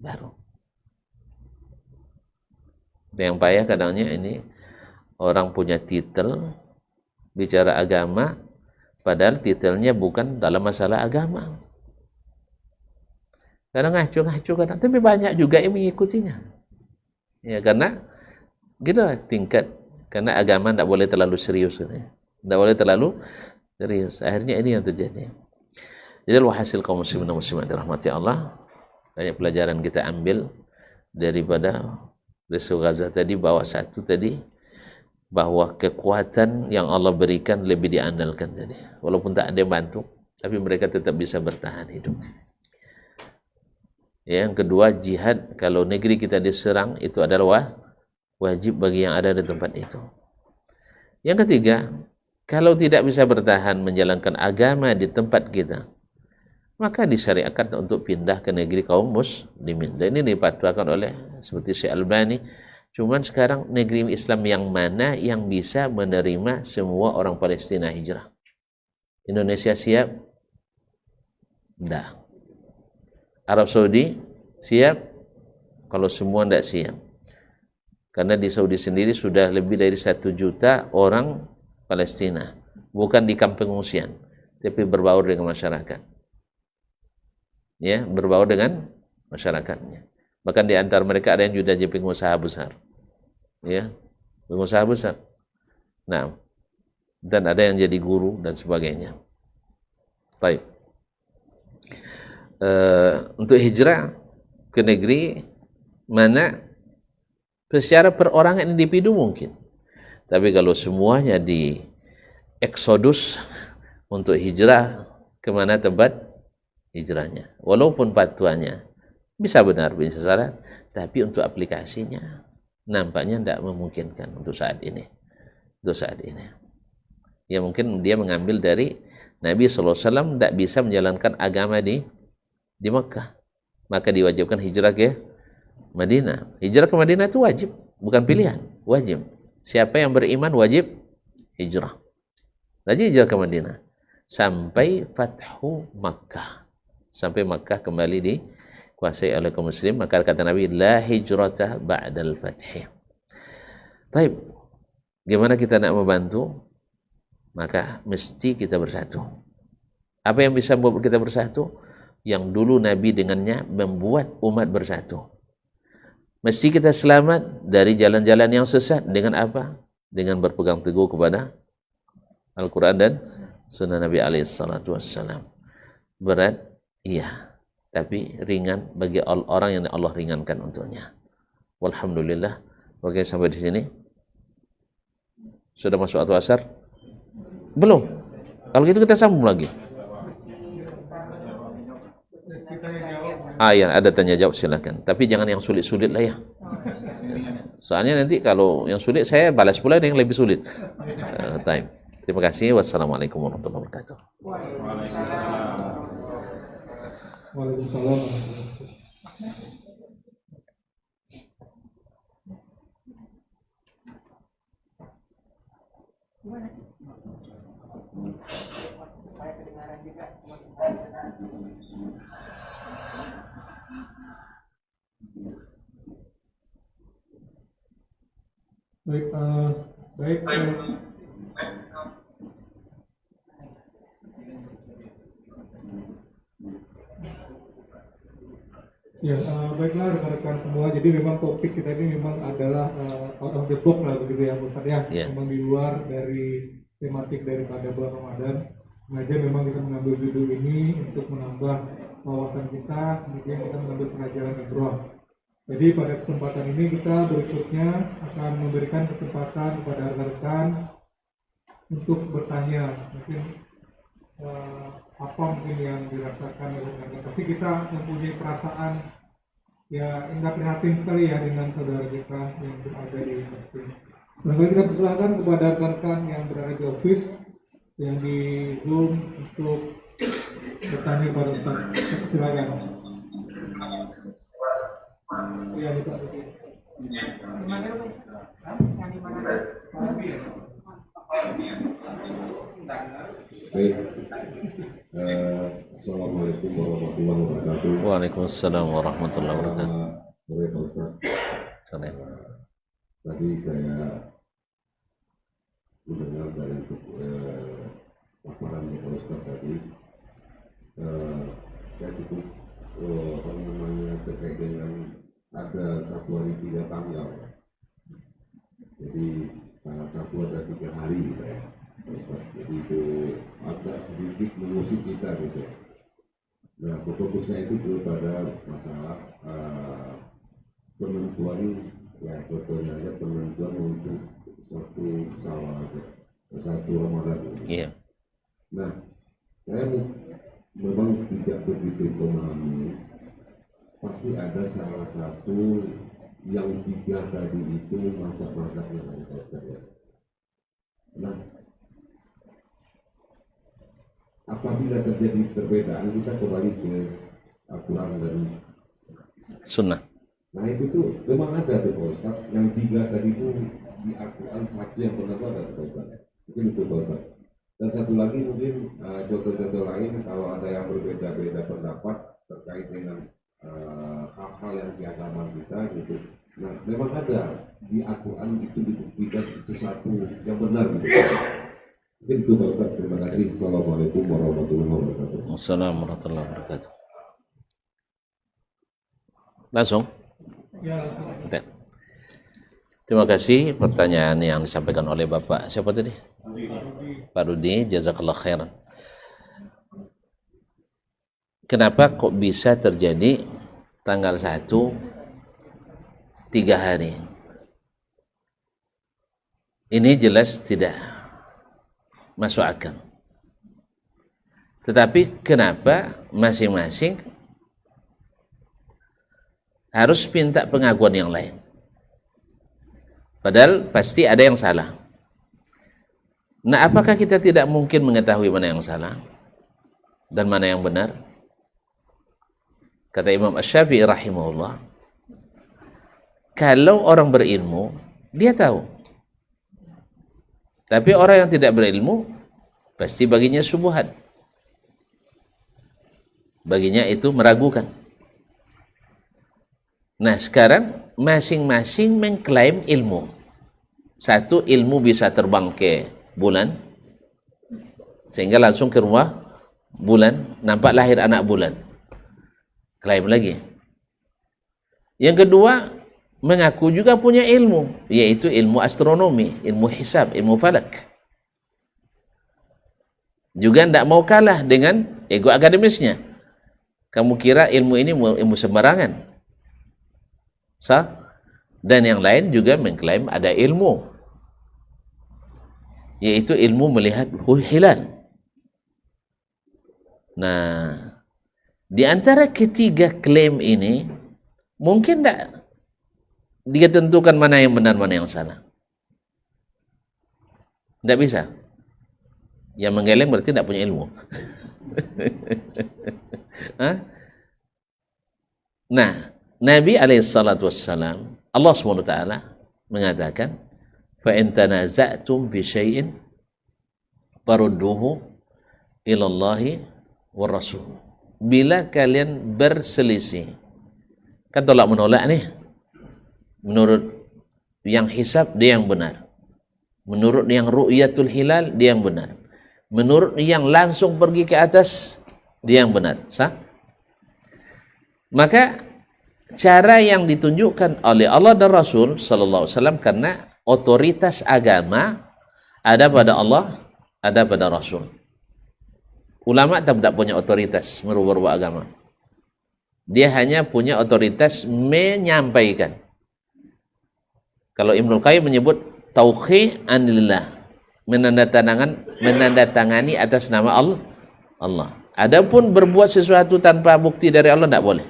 baru. Yang payah kadangnya ini orang punya titel bicara agama, padahal titelnya bukan dalam masalah agama. Kadang ngaco-ngaco kadang, tapi banyak juga yang mengikutinya. Ya karena gitu tingkat, karena agama tidak boleh terlalu serius, tidak boleh terlalu serius. Akhirnya ini yang terjadi. Jadi hasil kaum muslimin dan muslimat dirahmati Allah, banyak pelajaran kita ambil daripada peristiwa Gaza tadi, bahwa satu tadi, bahwa kekuatan yang Allah berikan lebih diandalkan tadi. Walaupun tak ada yang bantu, tapi mereka tetap bisa bertahan hidup. Yang kedua, jihad. Kalau negeri kita diserang, itu adalah wajib bagi yang ada di tempat itu. Yang ketiga, kalau tidak bisa bertahan menjalankan agama di tempat kita, maka disyariatkan untuk pindah ke negeri kaum muslimin. Dan ini dipatwakan oleh seperti Syekh Albani. Cuman sekarang negeri Islam yang mana yang bisa menerima semua orang Palestina hijrah? Indonesia siap? Tidak. Arab Saudi siap? Kalau semua tidak siap. Karena di Saudi sendiri sudah lebih dari 1 juta orang Palestina. Bukan di kampung pengungsian, tapi berbaur dengan masyarakat. Ya, berbaur dengan masyarakatnya. Bahkan di antara mereka ada yang sudah jadi pengusaha besar. Ya, pengusaha besar. Nah, dan ada yang jadi guru dan sebagainya. Baik. Untuk hijrah ke negeri mana secara perorangan individu mungkin. Tapi kalau semuanya di eksodus untuk hijrah, kemana tempat hijrahnya? Walaupun fatwanya bisa benar, bisa salah, tapi untuk aplikasinya nampaknya tidak memungkinkan untuk saat ini. Untuk saat ini. Ya mungkin dia mengambil dari Nabi SAW tidak bisa menjalankan agama di Mekah. Maka diwajibkan hijrah ke Madinah. Hijrah ke Madinah itu wajib, bukan pilihan, wajib. Siapa yang beriman wajib hijrah. Jadi hijrah ke Madinah sampai Fathu Makkah. Sampai Makkah kembali dikuasai oleh kaum muslim, maka kata Nabi, la hijrata ba'dal fathi. Baik, gimana kita nak membantu? Maka mesti kita bersatu. Apa yang bisa membuat kita bersatu? Yang dulu Nabi dengannya membuat umat bersatu. Mesti kita selamat dari jalan-jalan yang sesat dengan apa? Dengan berpegang teguh kepada Al-Quran dan Sunnah Nabi SAW. Berat? Iya, tapi ringan bagi orang yang Allah ringankan untuknya. Walhamdulillah. Oke, sampai di sini. Sudah masuk waktu asar? Belum. Kalau gitu kita sambung lagi. Ya, ada tanya jawab silakan. Tapi jangan yang sulit-sulit lah ya. Soalnya nanti kalau yang sulit saya balas pula yang lebih sulit. Time. Terima kasih. Wassalamualaikum warahmatullahi wabarakatuh. Waalaikumsalam. Baik. Ya, baiklah rekan-rekan semua. Jadi memang topik kita ini memang adalah out of the box lah begitu ya, Ustaz ya. Yeah. Memang di luar dari tematik daripada bulan Ramadan. Sengaja memang kita mengambil judul ini untuk menambah wawasan kita, kemudian kita mengambil pelajaran ibrah. Jadi pada kesempatan ini kita berikutnya akan memberikan kesempatan kepada rekan-rekan untuk bertanya. Mungkin apa mungkin yang dirasakan oleh mereka, tapi kita mempunyai perasaan ya indah prihatin sekali ya dengan saudara kita yang berada di Palestina. Lalu kita persilahkan kepada rekan-rekan yang berada di office yang di Zoom untuk bertanya kepada Ustaz. Silakan. Ya, bisa. Baik, Assalamualaikum warahmatullahi wabarakatuh. Waalaikumsalam warahmatullahi wabarakatuh. Sore Pak Ustaz. Sore. Tadi saya mendengar dari paparan Pak Ustaz tadi, saya cukup terkait dengan ada 1 hari 3 tanggal. Jadi tanggal 1 ada 3 hari gitu ya. Jadi itu agak sedikit mengusik kita gitu. Nah, fokusnya itu kepada masalah penentuan, ya contohnya aja penentuan untuk satu Ramadan. Iya. Nah, saya memang tidak begitu memahami. Pasti ada salah satu yang 3 tadi itu masak-masaknya Pak Ustaz ya. Nah, apabila terjadi perbedaan, kita kembali ke Al-Quran dan Sunnah. nah itu tuh memang ada tuh Pak Ustaz, yang 3 tadi itu di Al-Quran, satu yang pernah ada tuh Pak Ustaz. Mungkin itu Pak Ustaz. Dan satu lagi mungkin contoh-contoh lain kalau ada yang berbeda-beda pendapat terkait dengan hal-hal yang di agama kita gitu. Nah memang ada di Al-Quran itu dibuktikan itu satu yang benar gitu. Mungkin itu Pak Ustaz. Terima kasih. Assalamualaikum warahmatullahi wabarakatuh. Wassalamualaikum warahmatullahi wabarakatuh. Langsung? Ya. Terima kasih pertanyaan yang disampaikan oleh Bapak. Siapa tadi? Pak Rudi, jazakallah khairan. Kenapa kok bisa terjadi tanggal 1 3 hari? Ini jelas tidak masuk akal. Tetapi kenapa masing-masing harus minta pengakuan yang lain? Padahal pasti ada yang salah. Nah, apakah kita tidak mungkin mengetahui mana yang salah dan mana yang benar? Kata Imam Asy-Syafi'i rahimahullah, kalau orang berilmu, dia tahu. Tapi orang yang tidak berilmu, pasti baginya syubhat. Baginya itu meragukan. Nah, sekarang masing-masing mengklaim ilmu. Satu, ilmu bisa terbang ke bulan, sehingga langsung ke rumah bulan, nampak lahir anak bulan. Klaim lagi. Yang kedua, mengaku juga punya ilmu, yaitu ilmu astronomi, ilmu hisab, ilmu falak. Juga tidak mau kalah dengan ego akademisnya. Kamu kira ilmu ini ilmu sembarangan? Sah? Dan yang lain juga mengklaim ada ilmu, yaitu ilmu melihat hilal. Nah, di antara ketiga klaim ini mungkin tidak ditentukan mana yang benar, mana yang salah. Tidak bisa. Yang menggeleng berarti tidak punya ilmu. Nah, Nabi SAW, Allah SWT mengatakan, فَإِنْ تَنَازَعْتُمْ بِشَيْءٍ فَرُدُّوهُ إِلَى اللَّهِ وَالرَّسُولِ. Bila kalian berselisih, kan tolak menolak nih, menurut yang hisab dia yang benar, menurut yang ru'yatul hilal dia yang benar, menurut yang langsung pergi ke atas dia yang benar, sah? Maka cara yang ditunjukkan oleh Allah dan Rasul sallallahu alaihi wasallam, karena otoritas agama ada pada Allah, ada pada Rasul. Ulama tidak punya otoritas merubah agama. Dia hanya punya otoritas menyampaikan. Kalau Ibnu Qayyim menyebut tauqi anillah, menandatangani atas nama Allah. Adapun berbuat sesuatu tanpa bukti dari Allah tidak boleh.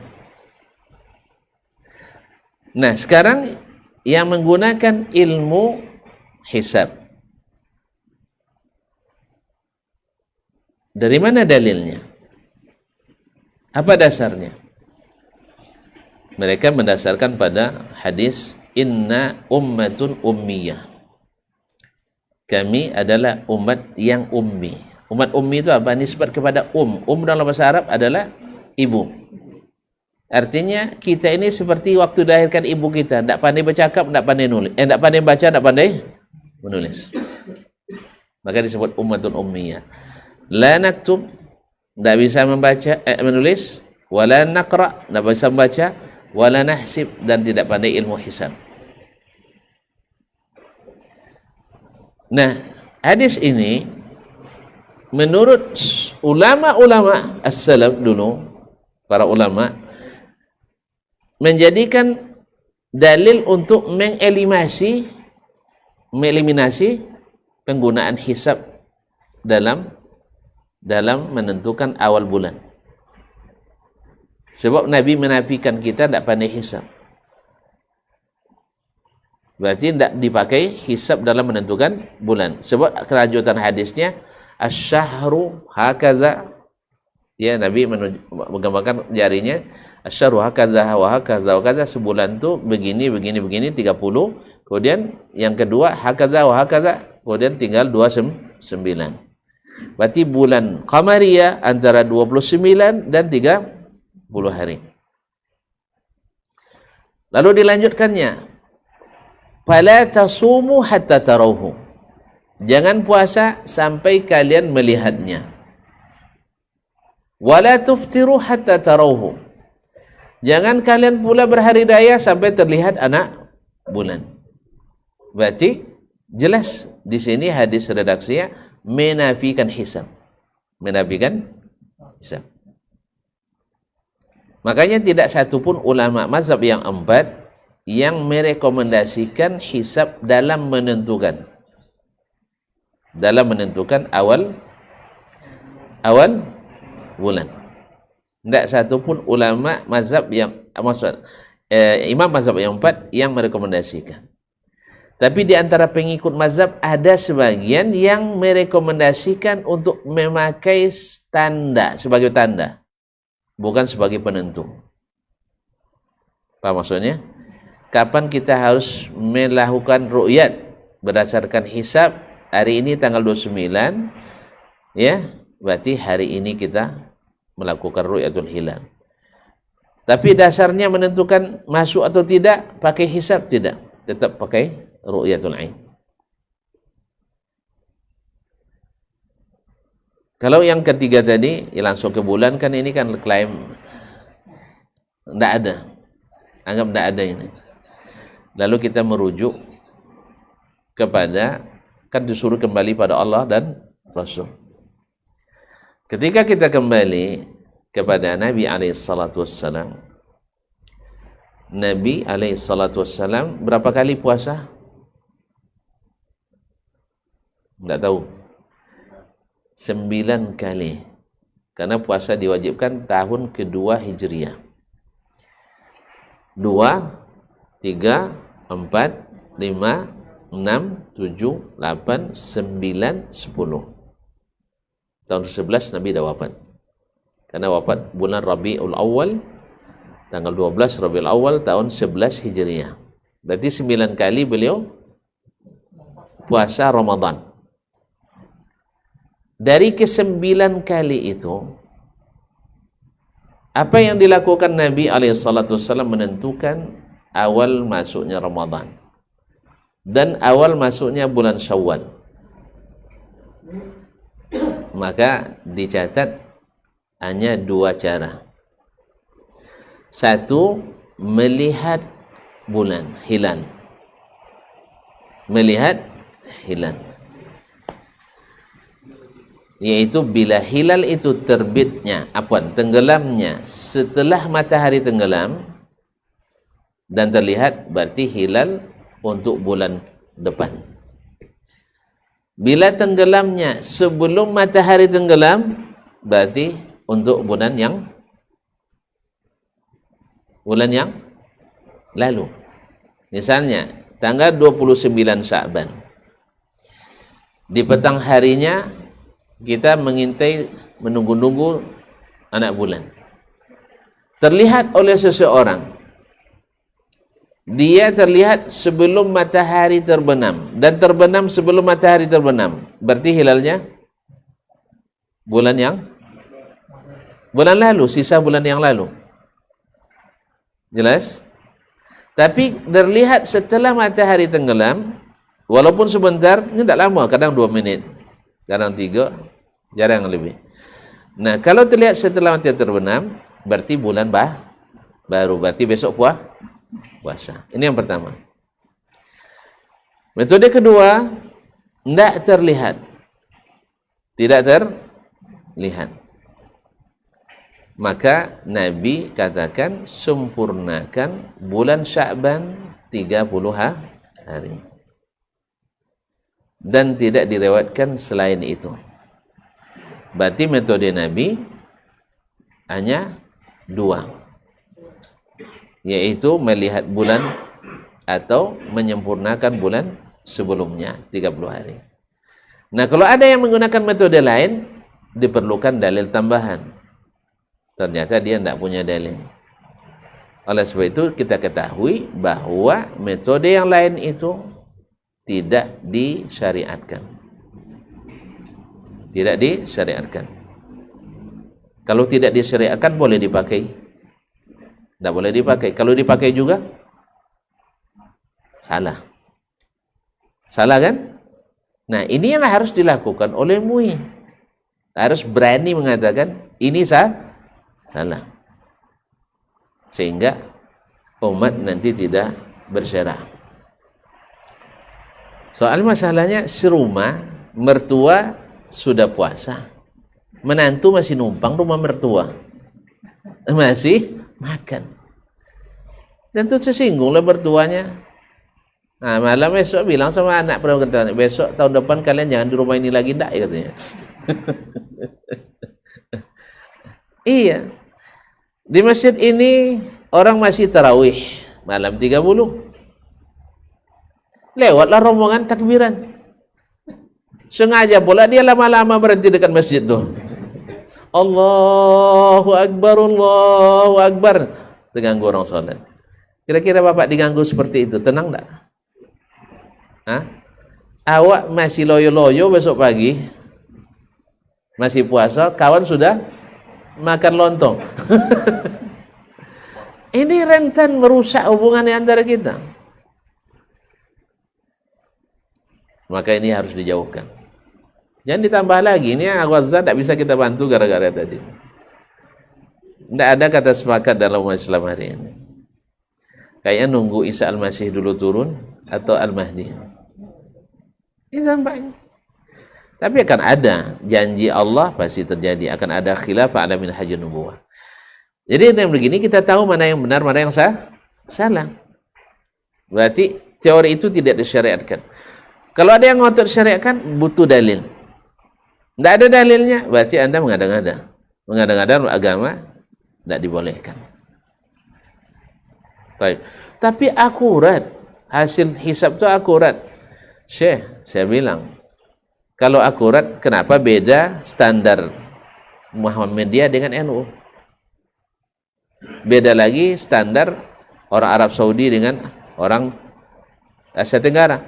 Nah, sekarang yang menggunakan ilmu hisab, dari mana dalilnya? Apa dasarnya? Mereka mendasarkan pada hadis inna ummatun ummiyah. Kami adalah umat yang ummi. Umat ummi itu apa? Nisbat kepada dalam bahasa Arab adalah ibu. Artinya kita ini seperti waktu dilahirkan ibu kita, tidak pandai bercakap, tidak pandai nulis, tidak pandai baca, tidak pandai menulis. Maka disebut ummatun ummiyah. La naktub, tidak bisa membaca, menulis, wala naqra, tidak bisa membaca, wala nahsib, dan tidak pandai ilmu hisab. Nah, hadis ini menurut ulama-ulama as-salaf dulu, para ulama menjadikan dalil untuk mengeliminasi penggunaan hisab dalam menentukan awal bulan. Sebab Nabi menafikan kita tidak pandai hisab. Berarti tidak dipakai hisab dalam menentukan bulan. Sebab kelanjutan hadisnya asy-syahru hakaza, ya, Nabi menggambarkan jarinya, asy-syahru hakaza wa hakaza wa hakaza, sebulan tu begini 30. Kemudian yang kedua hakaza wa hakaza, kemudian tinggal 29. Berarti bulan qamariyah antara 29 dan 30 hari. Lalu dilanjutkannya, fala tasumu hatta tarawhu. Jangan puasa sampai kalian melihatnya. Wala tuftiru hatta tarawhu. Jangan kalian pula berhari raya sampai terlihat anak bulan. Berarti jelas di sini hadis redaksinya menafikan hisab. Menafikan hisab. Makanya tidak satupun ulama mazhab yang 4 yang merekomendasikan hisab dalam menentukan awal bulan. Tidak satupun ulama mazhab yang imam mazhab yang 4 yang merekomendasikan. Tapi di antara pengikut mazhab ada sebagian yang merekomendasikan untuk memakai tanda sebagai tanda, bukan sebagai penentu. Apa maksudnya? Kapan kita harus melakukan ru'yat berdasarkan hisab? Hari ini tanggal 29, ya, berarti hari ini kita melakukan ru'yatul hilal. Tapi dasarnya menentukan masuk atau tidak pakai hisab, tidak, tetap pakai ru'yatul ain. Kalau yang ketiga tadi ya langsung ke bulan, kan ini kan klaim tidak ada, anggap tidak ada ini. Lalu kita merujuk kepada, kan disuruh kembali pada Allah dan Rasul. Ketika kita kembali kepada Nabi SAW, Nabi SAW berapa kali puasa? Tidak tahu. 9 kali. Karena puasa diwajibkan tahun kedua Hijriah. 2, 3, 4, 5, 6, 7, 8, 9, 10. Tahun 11 Nabi dah wafat. Karena wafat bulan Rabiul Awal, tanggal 12 Rabiul Awal tahun 11 Hijriah. Berarti 9 kali beliau puasa Ramadan. Dari ke-9 kali itu, apa yang dilakukan Nabi SAW menentukan awal masuknya Ramadan dan awal masuknya bulan Syawal. Maka dicatat hanya 2 cara. 1, melihat bulan hilal. Melihat hilal, yaitu bila hilal itu tenggelamnya setelah matahari tenggelam dan terlihat, berarti hilal untuk bulan depan. Bila tenggelamnya sebelum matahari tenggelam, berarti untuk bulan yang lalu. Misalnya tanggal 29 Sya'ban, di petang harinya kita mengintai, menunggu-nunggu anak bulan. Terlihat oleh seseorang, dia terlihat sebelum matahari terbenam dan terbenam sebelum matahari terbenam, berarti hilalnya bulan lalu, sisa bulan yang lalu. Jelas? Tapi terlihat setelah matahari tenggelam, walaupun sebentar, ini tidak lama, kadang 2 menit, kadang 3, jarang lebih. Nah, kalau terlihat setelah matahari terbenam, berarti bulan baru, berarti besok puasa. Ini yang pertama. Metode kedua, tidak terlihat. Tidak terlihat. Maka Nabi katakan sempurnakan bulan Sya'ban 30 hari. Dan tidak direwatkan selain itu. Berarti metode Nabi hanya 2, yaitu melihat bulan atau menyempurnakan bulan sebelumnya 30 hari. Nah, kalau ada yang menggunakan metode lain, diperlukan dalil tambahan. Ternyata dia tidak punya dalil. Oleh sebab itu kita ketahui bahwa metode yang lain itu tidak disyariatkan. Tidak disyariatkan. Kalau tidak disyariatkan boleh dipakai? Tidak boleh dipakai. Kalau dipakai juga salah. Salah kan? Nah, ini yang harus dilakukan oleh MUI. Harus berani mengatakan ini salah. Sehingga umat nanti tidak berserah. Soal masalahnya serumah, mertua sudah puasa, menantu masih numpang rumah mertua, masih makan. Tentu sesinggung mertuanya. Nah, malam besok bilang sama anak perempuan, besok tahun depan kalian jangan di rumah ini lagi, ndak, katanya. Iya. Di masjid ini orang masih tarawih malam 30. Lewatlah rombongan takbiran. Sengaja pula dia lama-lama berhenti dekat masjid tuh. Allahu Akbar, Allahu Akbar. Terganggu orang sholat. Kira-kira Bapak diganggu seperti itu, tenang enggak? Hah? Awak masih loyo-loyo besok pagi, masih puasa, kawan sudah makan lontong. Ini rentan merusak hubungan di antara kita. Maka ini harus dijauhkan. Jangan ditambah lagi. Ini Al-Ghazal tidak bisa kita bantu gara-gara tadi. Tidak ada kata sepakat dalam umat Islam hari ini. Kayaknya nunggu Isa Al-Masih dulu turun atau Al-Mahdi. Ini tampaknya. Tapi akan ada janji Allah, pasti terjadi. Akan ada khilafah ala min hajjun nubuwah. Jadi dengan begini kita tahu mana yang benar, mana yang salah. Berarti teori itu tidak disyariatkan. Kalau ada yang ngotot syariatkan, butuh dalil. Tidak ada dalilnya, berarti Anda mengada-ngada. Mengada-ngada agama tidak dibolehkan. Baik. Tapi akurat, hasil hisab itu akurat. Syekh, saya bilang, kalau akurat, kenapa beda standar Muhammadiyah dengan NU? Beda lagi standar orang Arab Saudi dengan orang Asia Tenggara.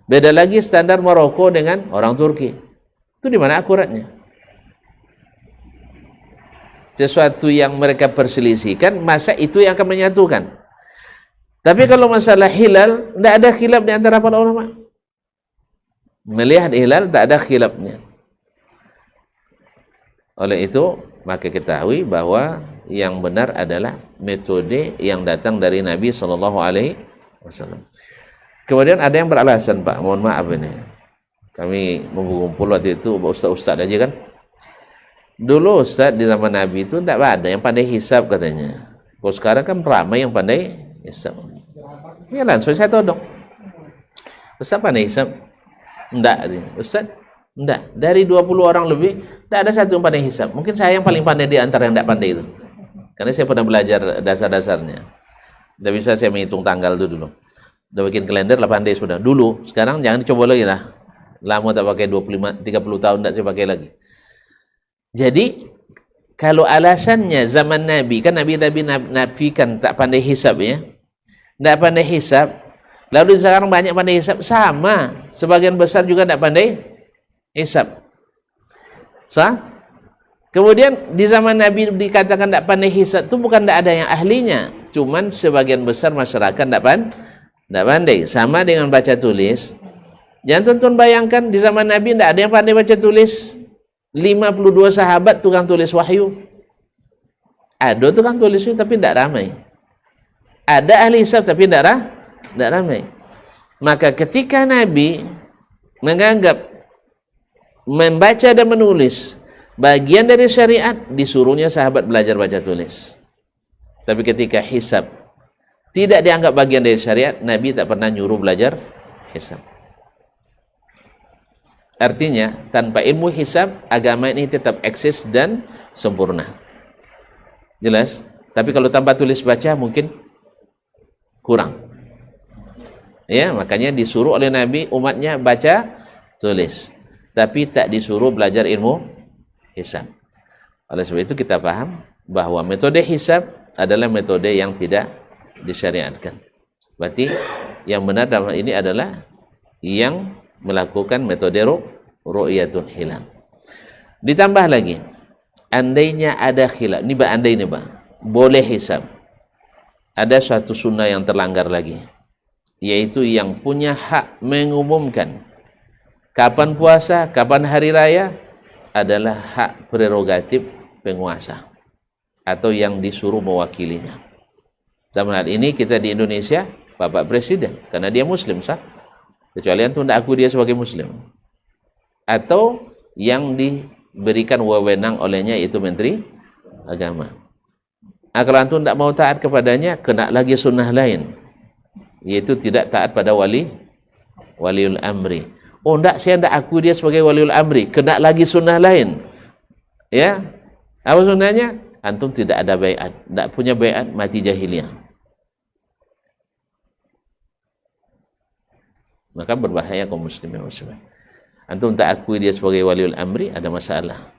Beda lagi standar Maroko dengan orang Turki. Itu di mana akuratnya? Sesuatu yang mereka perselisihkan, masa itu yang akan menyatukan. Tapi kalau masalah hilal, tidak ada khilaf di antara para ulama. Melihat hilal, tak ada khilafnya. Oleh itu, maka ketahui bahwa yang benar adalah metode yang datang dari Nabi SAW. Kemudian ada yang beralasan, Pak, mohon maaf ini, kami mengumpul waktu itu ustaz-ustaz aja kan. Dulu ustaz di zaman Nabi itu tidak ada yang pandai hisab katanya. Kalau sekarang kan ramai yang pandai hisab. Ya langsung saya todong. Ustaz pandai hisab? Enggak, ustaz Enggak, dari 20 orang lebih, tidak ada satu yang pandai hisab. Mungkin saya yang paling pandai di antara yang tidak pandai itu. Karena saya pernah belajar dasar-dasarnya. Tidak bisa saya menghitung tanggal itu dulu. Udah bikin kalender lah pandai sudah. Dulu, sekarang jangan dicoba lagi lah. Lama tak pakai 25, 30 tahun tidak saya pakai lagi. Jadi, kalau alasannya zaman Nabi, kan Nabi nafikan tak pandai hisab ya. Tidak pandai hisab. Lalu sekarang banyak pandai hisab. Sama. Sebagian besar juga tidak pandai hisab. Sah? Kemudian di zaman Nabi dikatakan tidak pandai hisab itu bukan tidak ada yang ahlinya, cuman sebagian besar masyarakat tidak pandai. Sama dengan baca tulis. Jangan tonton bayangkan di zaman Nabi tidak ada yang pandai baca tulis. 52 sahabat tukang tulis wahyu. Ada tukang tulis wahyu tapi tidak ramai. Ada ahli hisab tapi tidak ramai. Maka ketika Nabi menganggap membaca dan menulis bagian dari syariat, disuruhnya sahabat belajar baca tulis. Tapi ketika hisab tidak dianggap bagian dari syariat, Nabi tak pernah nyuruh belajar hisab. Artinya tanpa ilmu hisab, agama ini tetap eksis dan sempurna. Jelas? Tapi kalau tanpa tulis baca mungkin kurang. Ya, makanya disuruh oleh Nabi umatnya baca tulis, tapi tak disuruh belajar ilmu hisab. Oleh sebab itu kita paham bahwa metode hisab adalah metode yang tidak disyariatkan. Berarti yang benar dalam ini adalah yang melakukan metode ru'yatul hilal. Ditambah lagi, andainya ada khilaf, ini Pak, andai ini Pak, boleh hisab. Ada suatu sunnah yang terlanggar lagi, yaitu yang punya hak mengumumkan kapan puasa, kapan hari raya adalah hak prerogatif penguasa atau yang disuruh mewakilinya. Dalam hal ini kita di Indonesia, Bapak Presiden, karena dia Muslim sah, kecuali antum tidak akui dia sebagai Muslim, atau yang diberikan wewenang olehnya itu Menteri Agama. Kalau antum tidak mau taat kepadanya, kena lagi sunnah lain, yaitu tidak taat pada waliul amri. Oh enggak, saya tidak akui dia sebagai waliul amri, kena lagi sunnah lain. Ya, apa sunnahnya? Antum tidak ada baiat, tidak punya baiat, mati jahiliyah. Maka berbahaya kaum muslimin muslimat. Antum tak akui dia sebagai waliul amri, ada masalah.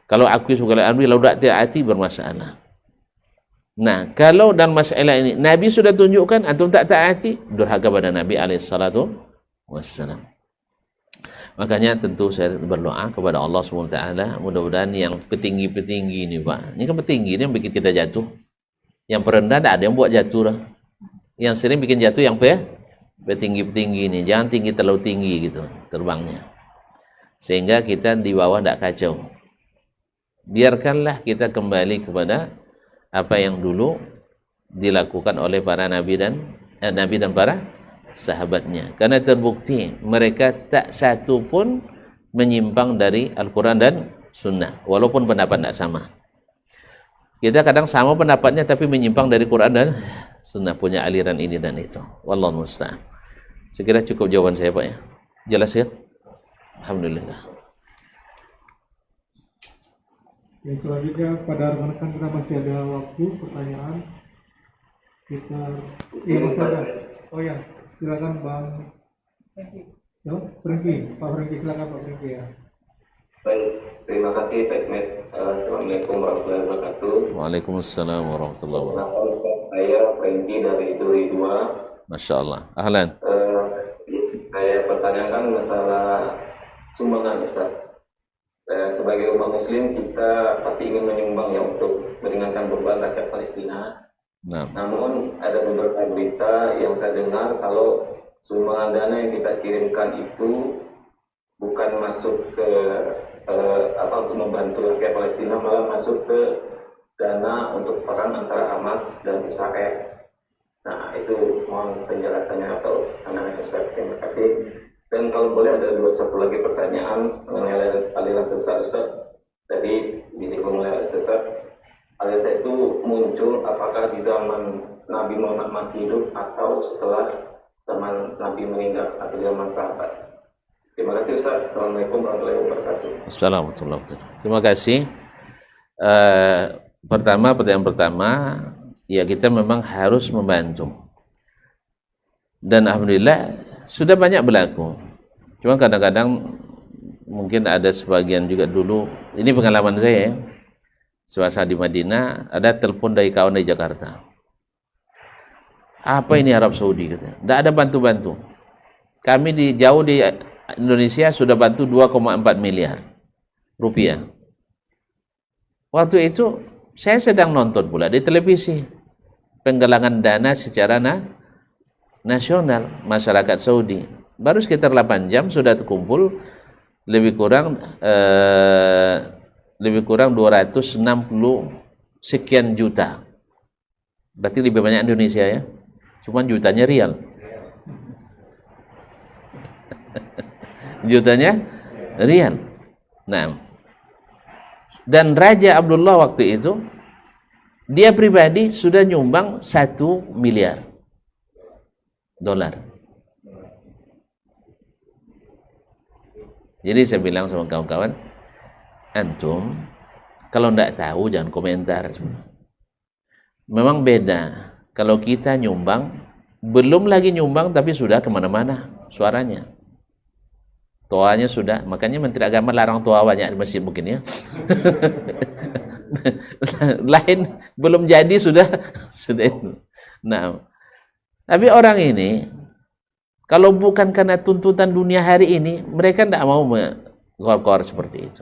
Kalau akui sebagai waliul amri lalu tak taati, bermasalah. Nah, kalau dalam masalah ini Nabi sudah tunjukkan, antum tak taati, durhaka pada Nabi alaihissalatu wassalam. Makanya tentu saya berdoa kepada Allah SWT, mudah-mudahan yang petinggi-petinggi ini Pak, ini kan petinggi ini yang bikin kita jatuh. Yang perendah tak ada yang buat jatuh lah. Yang sering bikin jatuh yang petinggi-petinggi ini, jangan tinggi terlalu tinggi gitu terbangnya, sehingga kita di bawah tidak kacau. Biarkanlah kita kembali kepada apa yang dulu dilakukan oleh para nabi dan para sahabatnya, karena terbukti mereka tak satu pun menyimpang dari Al-Quran dan Sunnah, walaupun pendapat tidak sama. Kita kadang sama pendapatnya tapi menyimpang dari Quran dan Sunnah, punya aliran ini dan itu. Wallahu musta'an. Saya kira cukup jawaban saya Pak ya. Jelas ya? Alhamdulillah. Yang selanjutnya pada rekan-rekan kita masih ada waktu pertanyaan. Kita masih ada. Oh ya, silakan Bang Franky. Pak Franky, silakan Pak Franky ya. Baik, terima kasih Pak Ismet. Assalamualaikum warahmatullahi wabarakatuh. Waalaikumsalam warahmatullahi wabarakatuh. Saya Franky dari Duri 2. Masya Allah. Ahlan. Saya pertanyakan masalah sumbangan Ustaz. Sebagai umat muslim kita pasti ingin menyumbang ya untuk meringankan beban rakyat Palestina. Nah. Namun ada beberapa berita yang saya dengar kalau sumbangan dana yang kita kirimkan itu bukan masuk ke untuk membantu rakyat Palestina, malah masuk ke dana untuk perang antara Hamas dan Israel. Nah, itu mohon penjelasannya atau pandangan Ustaz. Terima kasih. Dan kalau boleh ada satu lagi pertanyaan mengenai aliran sesat Ustaz. Tadi disinggung oleh Ustaz. Aliran sesat itu muncul apakah di zaman Nabi Muhammad masih hidup atau setelah zaman Nabi meninggal atau zaman sahabat? Terima kasih Ustaz. Assalamualaikum warahmatullahi wabarakatuh. Assalamualaikum. Terima kasih. Pertanyaan pertama, ya kita memang harus membantu. Dan alhamdulillah sudah banyak berlaku. Cuma kadang-kadang mungkin ada sebagian juga dulu, ini pengalaman saya ya. Suasana di Madinah, ada telepon dari kawan dari Jakarta. Apa ini Arab Saudi katanya? Tidak ada bantu-bantu. Kami jauh di Indonesia sudah bantu 2,4 miliar rupiah. Waktu itu saya sedang nonton pula di televisi penggalangan dana secara nasional masyarakat Saudi. Baru sekitar 8 jam sudah terkumpul lebih kurang 260 sekian juta. Berarti lebih banyak Indonesia ya. Cuman jutanya rial. Jutanya rial. Nah, dan Raja Abdullah waktu itu dia pribadi sudah nyumbang 1 miliar dolar. Jadi saya bilang sama kawan-kawan, antum kalau tidak tahu jangan komentar. Memang beda kalau kita nyumbang, belum lagi nyumbang tapi sudah kemana-mana suaranya. Toanya sudah, makanya Menteri Agama larang toa banyak di masjid mungkin ya. Lain belum jadi sudah itu. Nah, tapi orang ini kalau bukan karena tuntutan dunia hari ini, mereka tidak mau mengkor-kor seperti itu.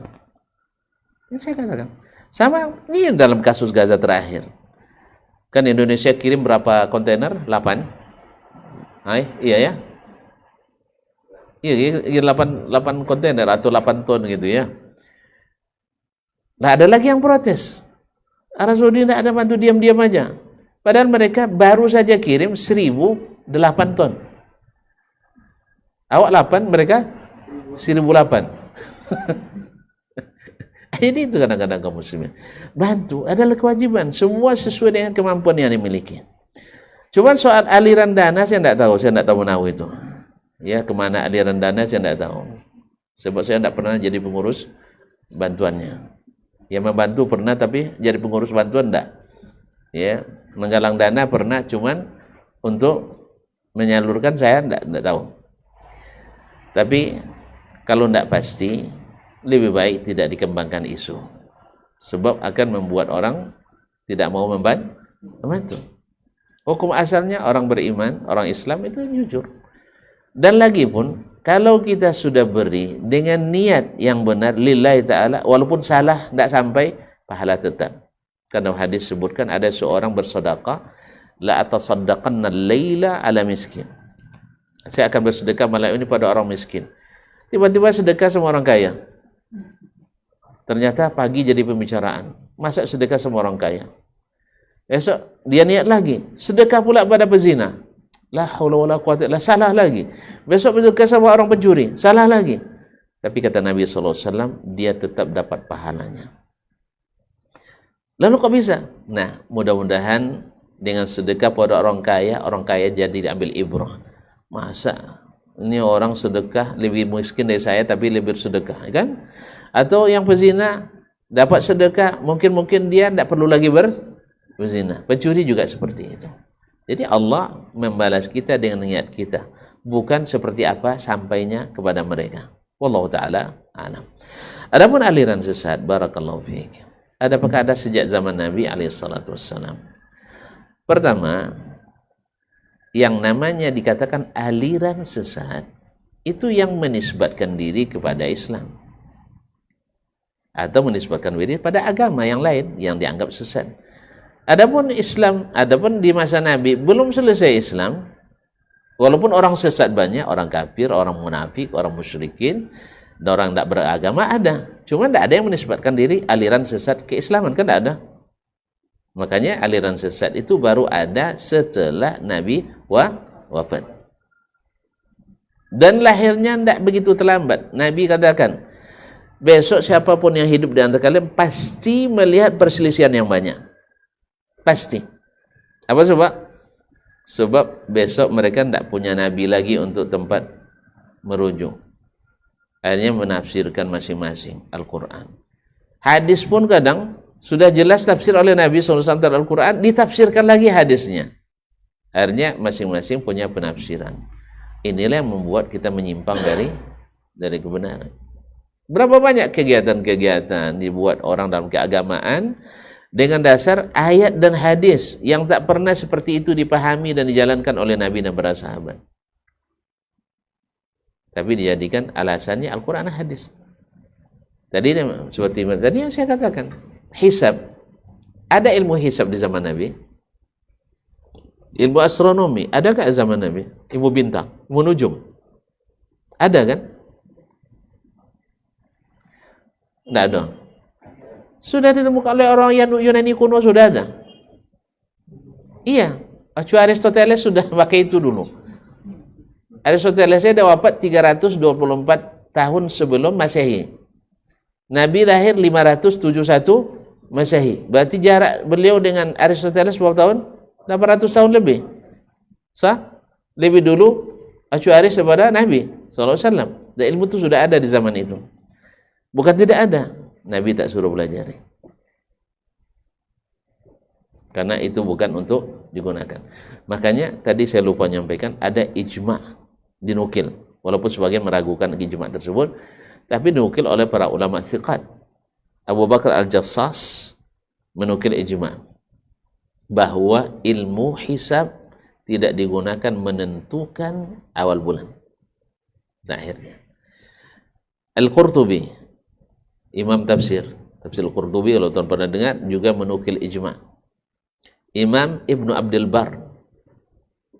Ini saya katakan, sama ini dalam kasus Gaza terakhir. Kan Indonesia kirim berapa kontainer? 8. Iya ya. Iya 8 kontainer atau 8 ton gitu ya. Nah, ada lagi yang protes. Arab Saudi tidak ada bantu, diam-diam aja. Padahal mereka baru saja kirim 1008 ton. Awak 8, mereka 1008. Ini itu kadang-kadang kaum muslimin. Bantu adalah kewajiban. Semua sesuai dengan kemampuan yang dimiliki. Cuma soal aliran dana saya tidak tahu menahu itu. Ya, kemana aliran dana saya tidak tahu. Sebab saya tidak pernah jadi pengurus bantuannya. Ya, membantu pernah tapi jadi pengurus bantuan tidak. Ya, menggalang dana pernah, cuman untuk menyalurkan saya tidak tahu. Tapi kalau tidak pasti, lebih baik tidak dikembangkan isu. Sebab akan membuat orang tidak mau membantu. Hukum asalnya orang beriman, orang Islam itu jujur. Dan lagi pun, kalau kita sudah beri dengan niat yang benar, lillahi ta'ala, walaupun salah, tidak sampai, pahala tetap. Karena hadis sebutkan ada seorang bersedekah, la atasaddaqanna al-laila ala miskin. Saya akan bersedekah malam ini pada orang miskin. Tiba-tiba sedekah sama orang kaya. Ternyata pagi jadi pembicaraan. Masa sedekah sama orang kaya? Esok dia niat lagi, sedekah pula pada pezina. La haula wala quwwata illa billah, salah lagi. Besok bersedekah sama orang pencuri, salah lagi. Tapi kata Nabi SAW, dia tetap dapat pahalanya. Lalu kok bisa? Nah, mudah-mudahan dengan sedekah pada orang kaya jadi diambil ibrah. Masa ini orang sedekah lebih miskin dari saya tapi lebih sedekah, kan? Atau yang pezina dapat sedekah, mungkin dia tidak perlu lagi berzina. Pencuri juga seperti itu. Jadi Allah membalas kita dengan niat kita, bukan seperti apa sampainya kepada mereka. Wallahu taala a'lam. Adapun aliran sesat, barakallahu fiik. Apakah ada sejak zaman Nabi alaihi salatu wassalam? Pertama, yang namanya dikatakan aliran sesat itu yang menisbatkan diri kepada Islam atau menisbatkan diri pada agama yang lain yang dianggap sesat. Adapun di masa Nabi belum selesai Islam, walaupun orang sesat banyak, orang kafir, orang munafik, orang musyrikin, dan orang tidak beragama ada. Cuma tidak ada yang menisbatkan diri aliran sesat keislaman, kan tidak ada. Makanya aliran sesat itu baru ada setelah Nabi wafat. Dan lahirnya tidak begitu terlambat. Nabi katakan, besok siapapun yang hidup di antara kalian pasti melihat perselisihan yang banyak. Pasti. Apa sebab? Sebab besok mereka tidak punya Nabi lagi untuk tempat merujuk. Akhirnya menafsirkan masing-masing Al-Quran. Hadis pun kadang sudah jelas tafsir oleh Nabi SAW Al-Quran, ditafsirkan lagi hadisnya. Akhirnya masing-masing punya penafsiran. Inilah yang membuat kita menyimpang dari kebenaran. Berapa banyak kegiatan-kegiatan dibuat orang dalam keagamaan dengan dasar ayat dan hadis yang tak pernah seperti itu dipahami dan dijalankan oleh Nabi dan para sahabat. Tapi dijadikan alasannya Al-Quran dan hadis. Tadi seperti tadi yang saya katakan, hisab. Ada ilmu hisab di zaman Nabi. Ilmu astronomi, adakah zaman Nabi? Ilmu bintang, ilmu nujum. Ada kan? Tidak ada. Sudah ditemukan oleh orang Yunani kuno, sudah ada. Iya, Aristoteles sudah pakai itu dulu. Aristoteles ada wafat 324 tahun sebelum Masehi. Nabi lahir 571 Masehi. Berarti jarak beliau dengan Aristoteles berapa tahun? 800 tahun lebih. Sah? Lebih dulu Aris daripada Nabi SAW. Dan ilmu itu sudah ada di zaman itu. Bukan tidak ada. Nabi tak suruh belajar. Karena itu bukan untuk digunakan. Makanya tadi saya lupa menyampaikan, ada ijma' dinukil, walaupun sebagian meragukan ijma' tersebut, tapi dinukil oleh para ulama thiqat. Abu Bakar Al-Jassas menukil ijma' bahwa ilmu hisab tidak digunakan menentukan awal bulan. Nah, akhirnya Al-Qurtubi, Imam tafsir Al-Qurtubi, kalau tuan pernah dengar, juga menukil ijma'. Imam Ibnu Abdul Bar,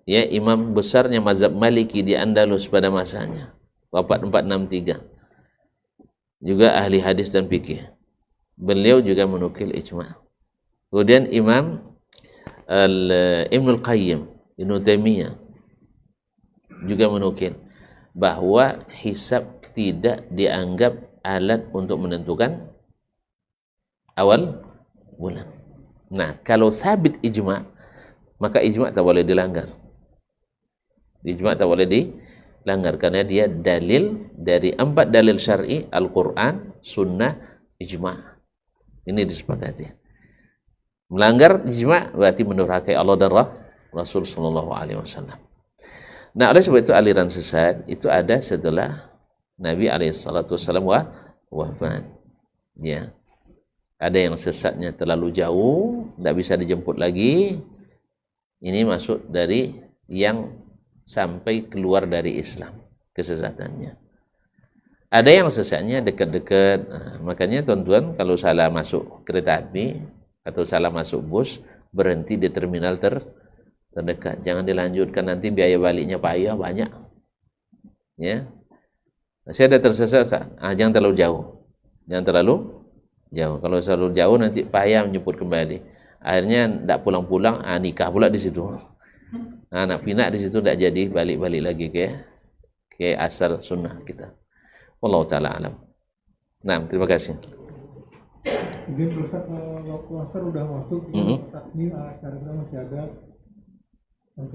ya, imam besarnya mazhab Maliki di Andalus pada masanya, wafat 463, juga ahli hadis dan fikih. Beliau juga menukil ijma'. Kemudian Imam Ibnul Qayyim, Ibnu Taimiyah, juga menukil bahwa hisab tidak dianggap alat untuk menentukan awal bulan. Nah, kalau sabit ijma', maka ijma' tak boleh dilanggar. Ijma' tak boleh dilanggar karena dia dalil dari 4 dalil syar'i, Al-Quran, Sunnah, ijma'. Ini disepakati. Melanggar ijma' berarti mendurhakai Allah dan Rasul sallallahu alaihi wasallam. Nah, oleh sebab itu aliran sesat itu ada setelah Nabi alaihi salatu wasallam wafat. Ya. Ada yang sesatnya terlalu jauh, tidak bisa dijemput lagi. Ini masuk dari yang sampai keluar dari Islam, kesesatannya. Ada yang sesatnya dekat-dekat. Nah, makanya tuan-tuan kalau salah masuk kereta api atau salah masuk bus, berhenti di terminal terdekat. Jangan dilanjutkan, nanti biaya baliknya payah banyak. Ya. Saya ada tersesat. Jangan terlalu jauh. Jangan terlalu jauh. Kalau terlalu jauh nanti payah menjemput kembali. Akhirnya tidak pulang-pulang, nikah pula di situ. Anak pinak di situ tidak jadi balik-balik lagi ke asal sunnah kita. Wallahu taala alam. Nah, terima kasih. Mungkin Ustaz, waktu asar udah masuk, ini acaranya masih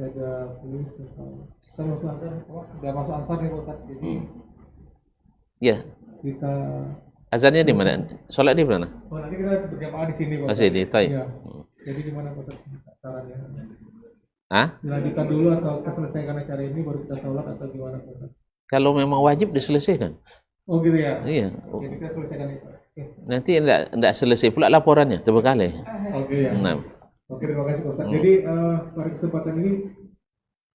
ada tulis kita masuk asar, udah masuk asar nih Ustaz. Jadi ya. Kita azannya di mana? Sholat di mana? Oh, nanti kita berjamaah di sini Ustaz. Masih di Taib. Ya. Jadi gimana Ustaz caranya? Dilanjutkan dulu atau kita selesaikan acara ini baru kita sholat atau gimana Ustaz? Kalau memang wajib diselesaikan. Oh gitu ya? Iya. Jadi kita selesaikan itu. Nanti tidak selesai pula laporannya, terbekali. Oke ya. Nah. Oke, terima kasih Ustaz. Jadi pada kesempatan ini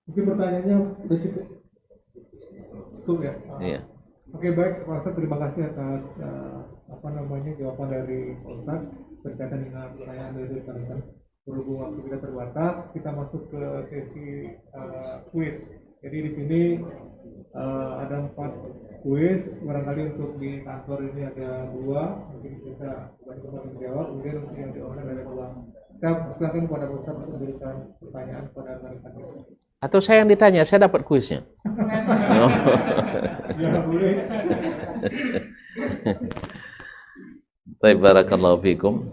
mungkin pertanyaannya udah cukup. Cukup ya? Iya. Oke, baik Pak Ustaz, terima kasih atas jawaban dari Ustaz berkaitan dengan pertanyaan dari rekan-rekan. Berhubung waktu kita terbatas, kita masuk ke sesi kuis. Jadi di sini ada 4 kuis, barangkali untuk di kantor ini ada 2, mungkin kita coba menjawab, kemudian untuk yang di online ada 2. Kita silakan kepada Ustaz untuk memberikan pertanyaan kepada rekan-rekan. Atau saya yang ditanya, saya dapat kuisnya. Ya, boleh. Baik, barakallahu fikum.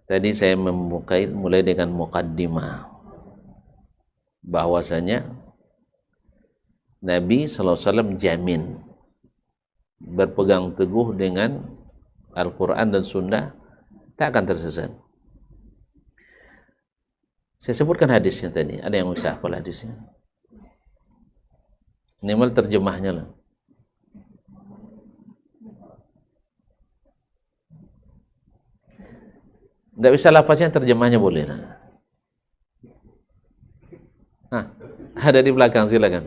Tadi saya mulai dengan muqaddimah bahwasanya Nabi SAW jamin berpegang teguh dengan Al-Quran dan Sunnah tak akan tersesat. Saya sebutkan hadisnya tadi. Ada yang bisa hafal hadisnya? Minimal terjemahnya lah. Nggak bisa lafaznya, terjemahnya boleh. Nah, ada di belakang, silakan.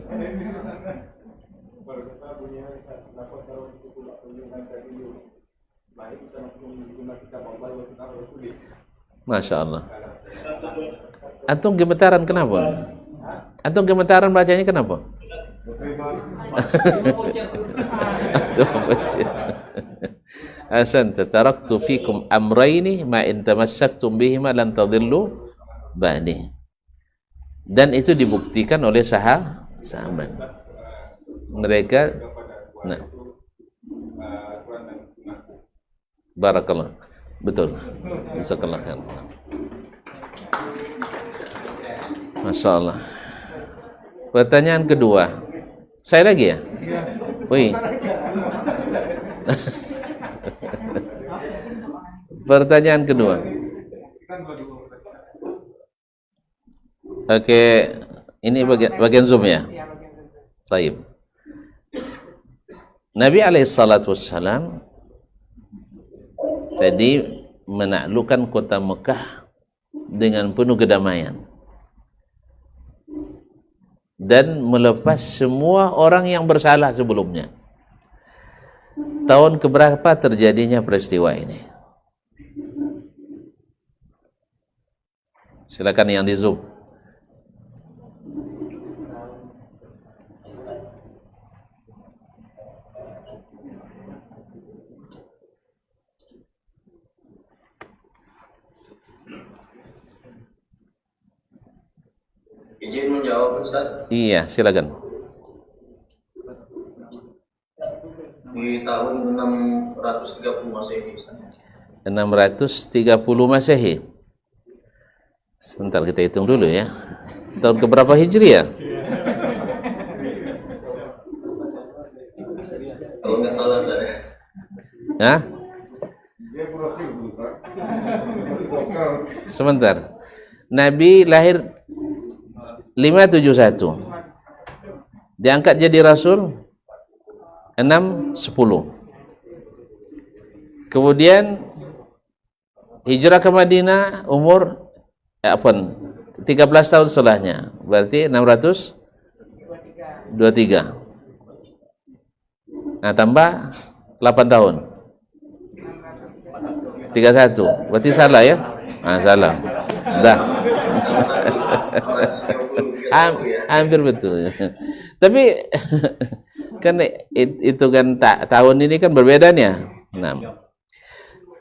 Masya Allah. Antum gemetaran kenapa? Antum gemetaran bacanya kenapa? Antum baca. Ahsanta, taraktu fikum amrayni ma in tamassaktum bihima lan tadillu ba'di. Dan itu dibuktikan oleh sahabat. Mereka barakallah. Betul. Jazakallah khair. Masya Allah. Pertanyaan kedua. Saya lagi ya? Wih. Pertanyaan kedua. Oke, ini bagian Zoom ya? Baik. Nabi alaihissalatu wassalam tadi menaklukkan kota Mekah dengan penuh kedamaian dan melepas semua orang yang bersalah sebelumnya. Tahun keberapa terjadinya peristiwa ini? Silakan yang di Zoom. Izin menjawab, Ustaz. Iya, silakan. Di tahun 630 Masehi, Ustaz. 630 Masehi. Sebentar kita hitung dulu ya. Tahun keberapa Hijriah? Kalau nggak salah, Ustaz. Hah? Sebentar. Nabi lahir 571. Diangkat jadi Rasul 610. Kemudian hijrah ke Madinah umur 13 tahun setelahnya. Berarti 623. Nah, tambah 8 tahun. 31. Berarti salah ya? Ah, salah. Dah. Hampir betul. Tapi kan itu kan tahun ini kan berbeda nih ya. 6.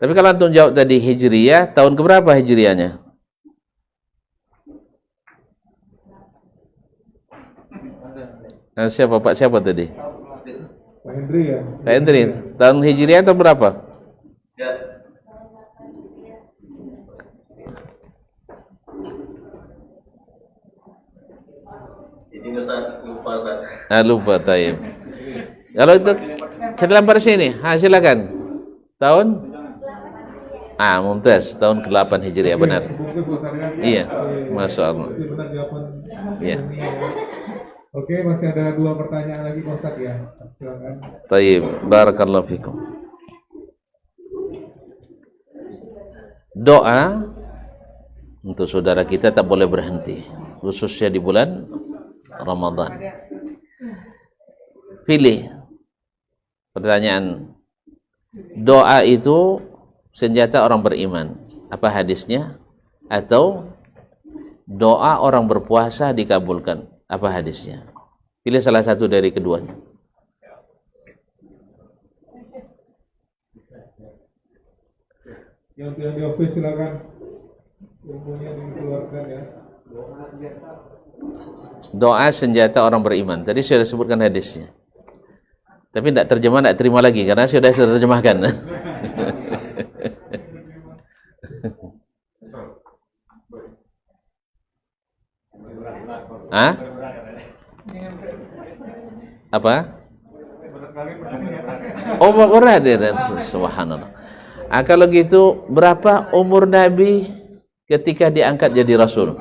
Tapi kalau antum jawab tadi Hijriyah, tahun keberapa Hijriyahnya? Nah, siapa Pak? Siapa tadi? Pak Hendri ya. Pak Hendri. Tahun Hijriyah tahun berapa? Ya. Izin Ustaz, lupa Ustaz. Ah, lupa, taib. Kalau itu kita lempar sini. Silakan. Tahun? Mumtaz. Tahun ke-8 Hijriah, benar. Iya. Masya Allah. Benar jawaban. Iya. Oke, masih ada 2 pertanyaan lagi, Pak Ustaz ya. Silakan. Taib. Barakallahu fikum. Doa untuk saudara kita tak boleh berhenti, khususnya di bulan Ramadan. Pilih pertanyaan. Doa itu senjata orang beriman. Apa hadisnya? Atau doa orang berpuasa dikabulkan. Apa hadisnya? Pilih salah satu dari keduanya. Yang di office silakan. Ilmunya dikeluarkan ya. Doa senjata orang beriman. Tadi sudah sebutkan hadisnya. Tapi tidak terjemah, tidak terima lagi karena sudah saya terjemahkan. Hah? Apa? Oh, berat ya, subhanallah. Kalau gitu, berapa umur Nabi ketika diangkat jadi Rasul?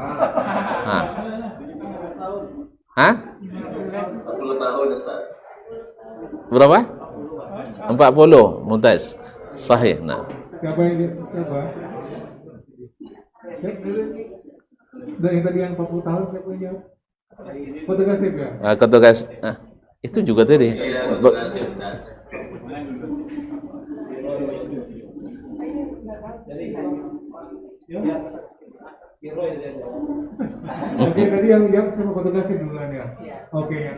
Hah? 40 tahun Ustaz. Berapa? 40. Mumtaz. Sahih. Nah. Siapa yang siapa? Yang tadi yang 40 tahun siapa yang jawab? Foto kasih ya? Kata guys, itu juga tadi. Oke, tadi yang jawab sama foto kasih duluan ya. Oke ya.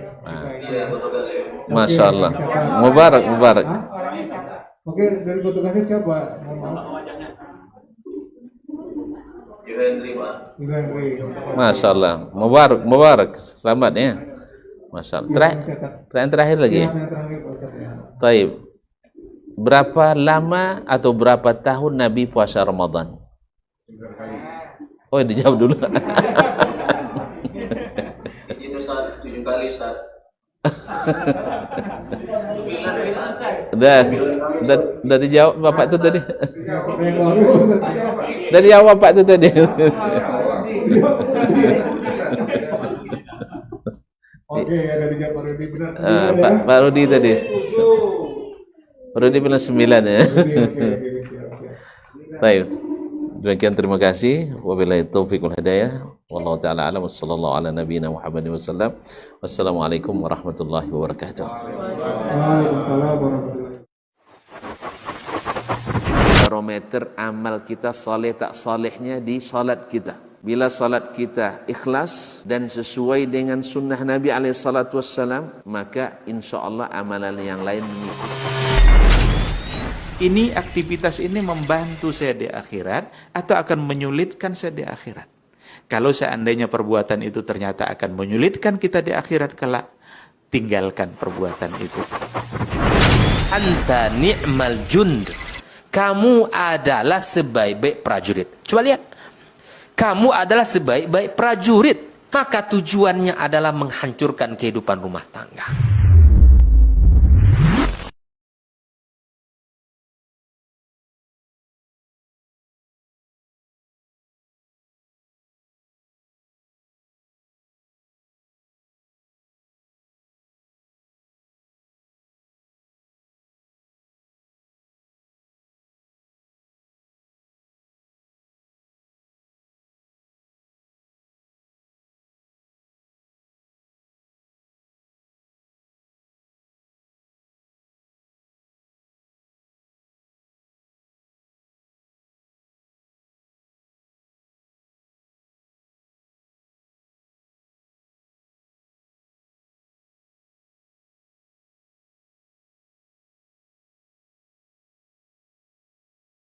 Masya Allah. Mubarak, mubarak. Oke, dari foto kasih siapa? Masya Allah. Mubarak, mubarak. Selamat ya. Masya Allah. Terakhir lagi ya. Taib. Berapa lama atau berapa tahun Nabi puasa Ramadan? Oh, dijawab dulu. Itu Ustaz, 7 kali Ustaz. Udah dijawab Bapak itu tadi. Udah dijawab Bapak itu tadi. Oke, ya dari jawab Pak Rudi benar. Pak Rudi tadi. Pak Rudi bilang 9 ya. Baik. Demikian, terima kasih. Wabillahi taufiq wal hidayah. Wallahu taala alam. Wassallallahu ala nabiyyina Muhammadin wasallam. Wassalamualaikum warahmatullahi wabarakatuh. Waalaikumsalam warahmatullahi. Barometer amal kita saleh tak salehnya di salat kita. Bila salat kita ikhlas dan sesuai dengan sunnah Nabi SAW, maka insya Allah amalan yang lain mengikut. Ini aktivitas ini membantu saya di akhirat atau akan menyulitkan saya di akhirat. Kalau seandainya perbuatan itu ternyata akan menyulitkan kita di akhirat kelak, tinggalkan perbuatan itu. Anta ni'mal jund. Kamu adalah sebaik-baik prajurit. Coba lihat. Kamu adalah sebaik-baik prajurit. Maka tujuannya adalah menghancurkan kehidupan rumah tangga.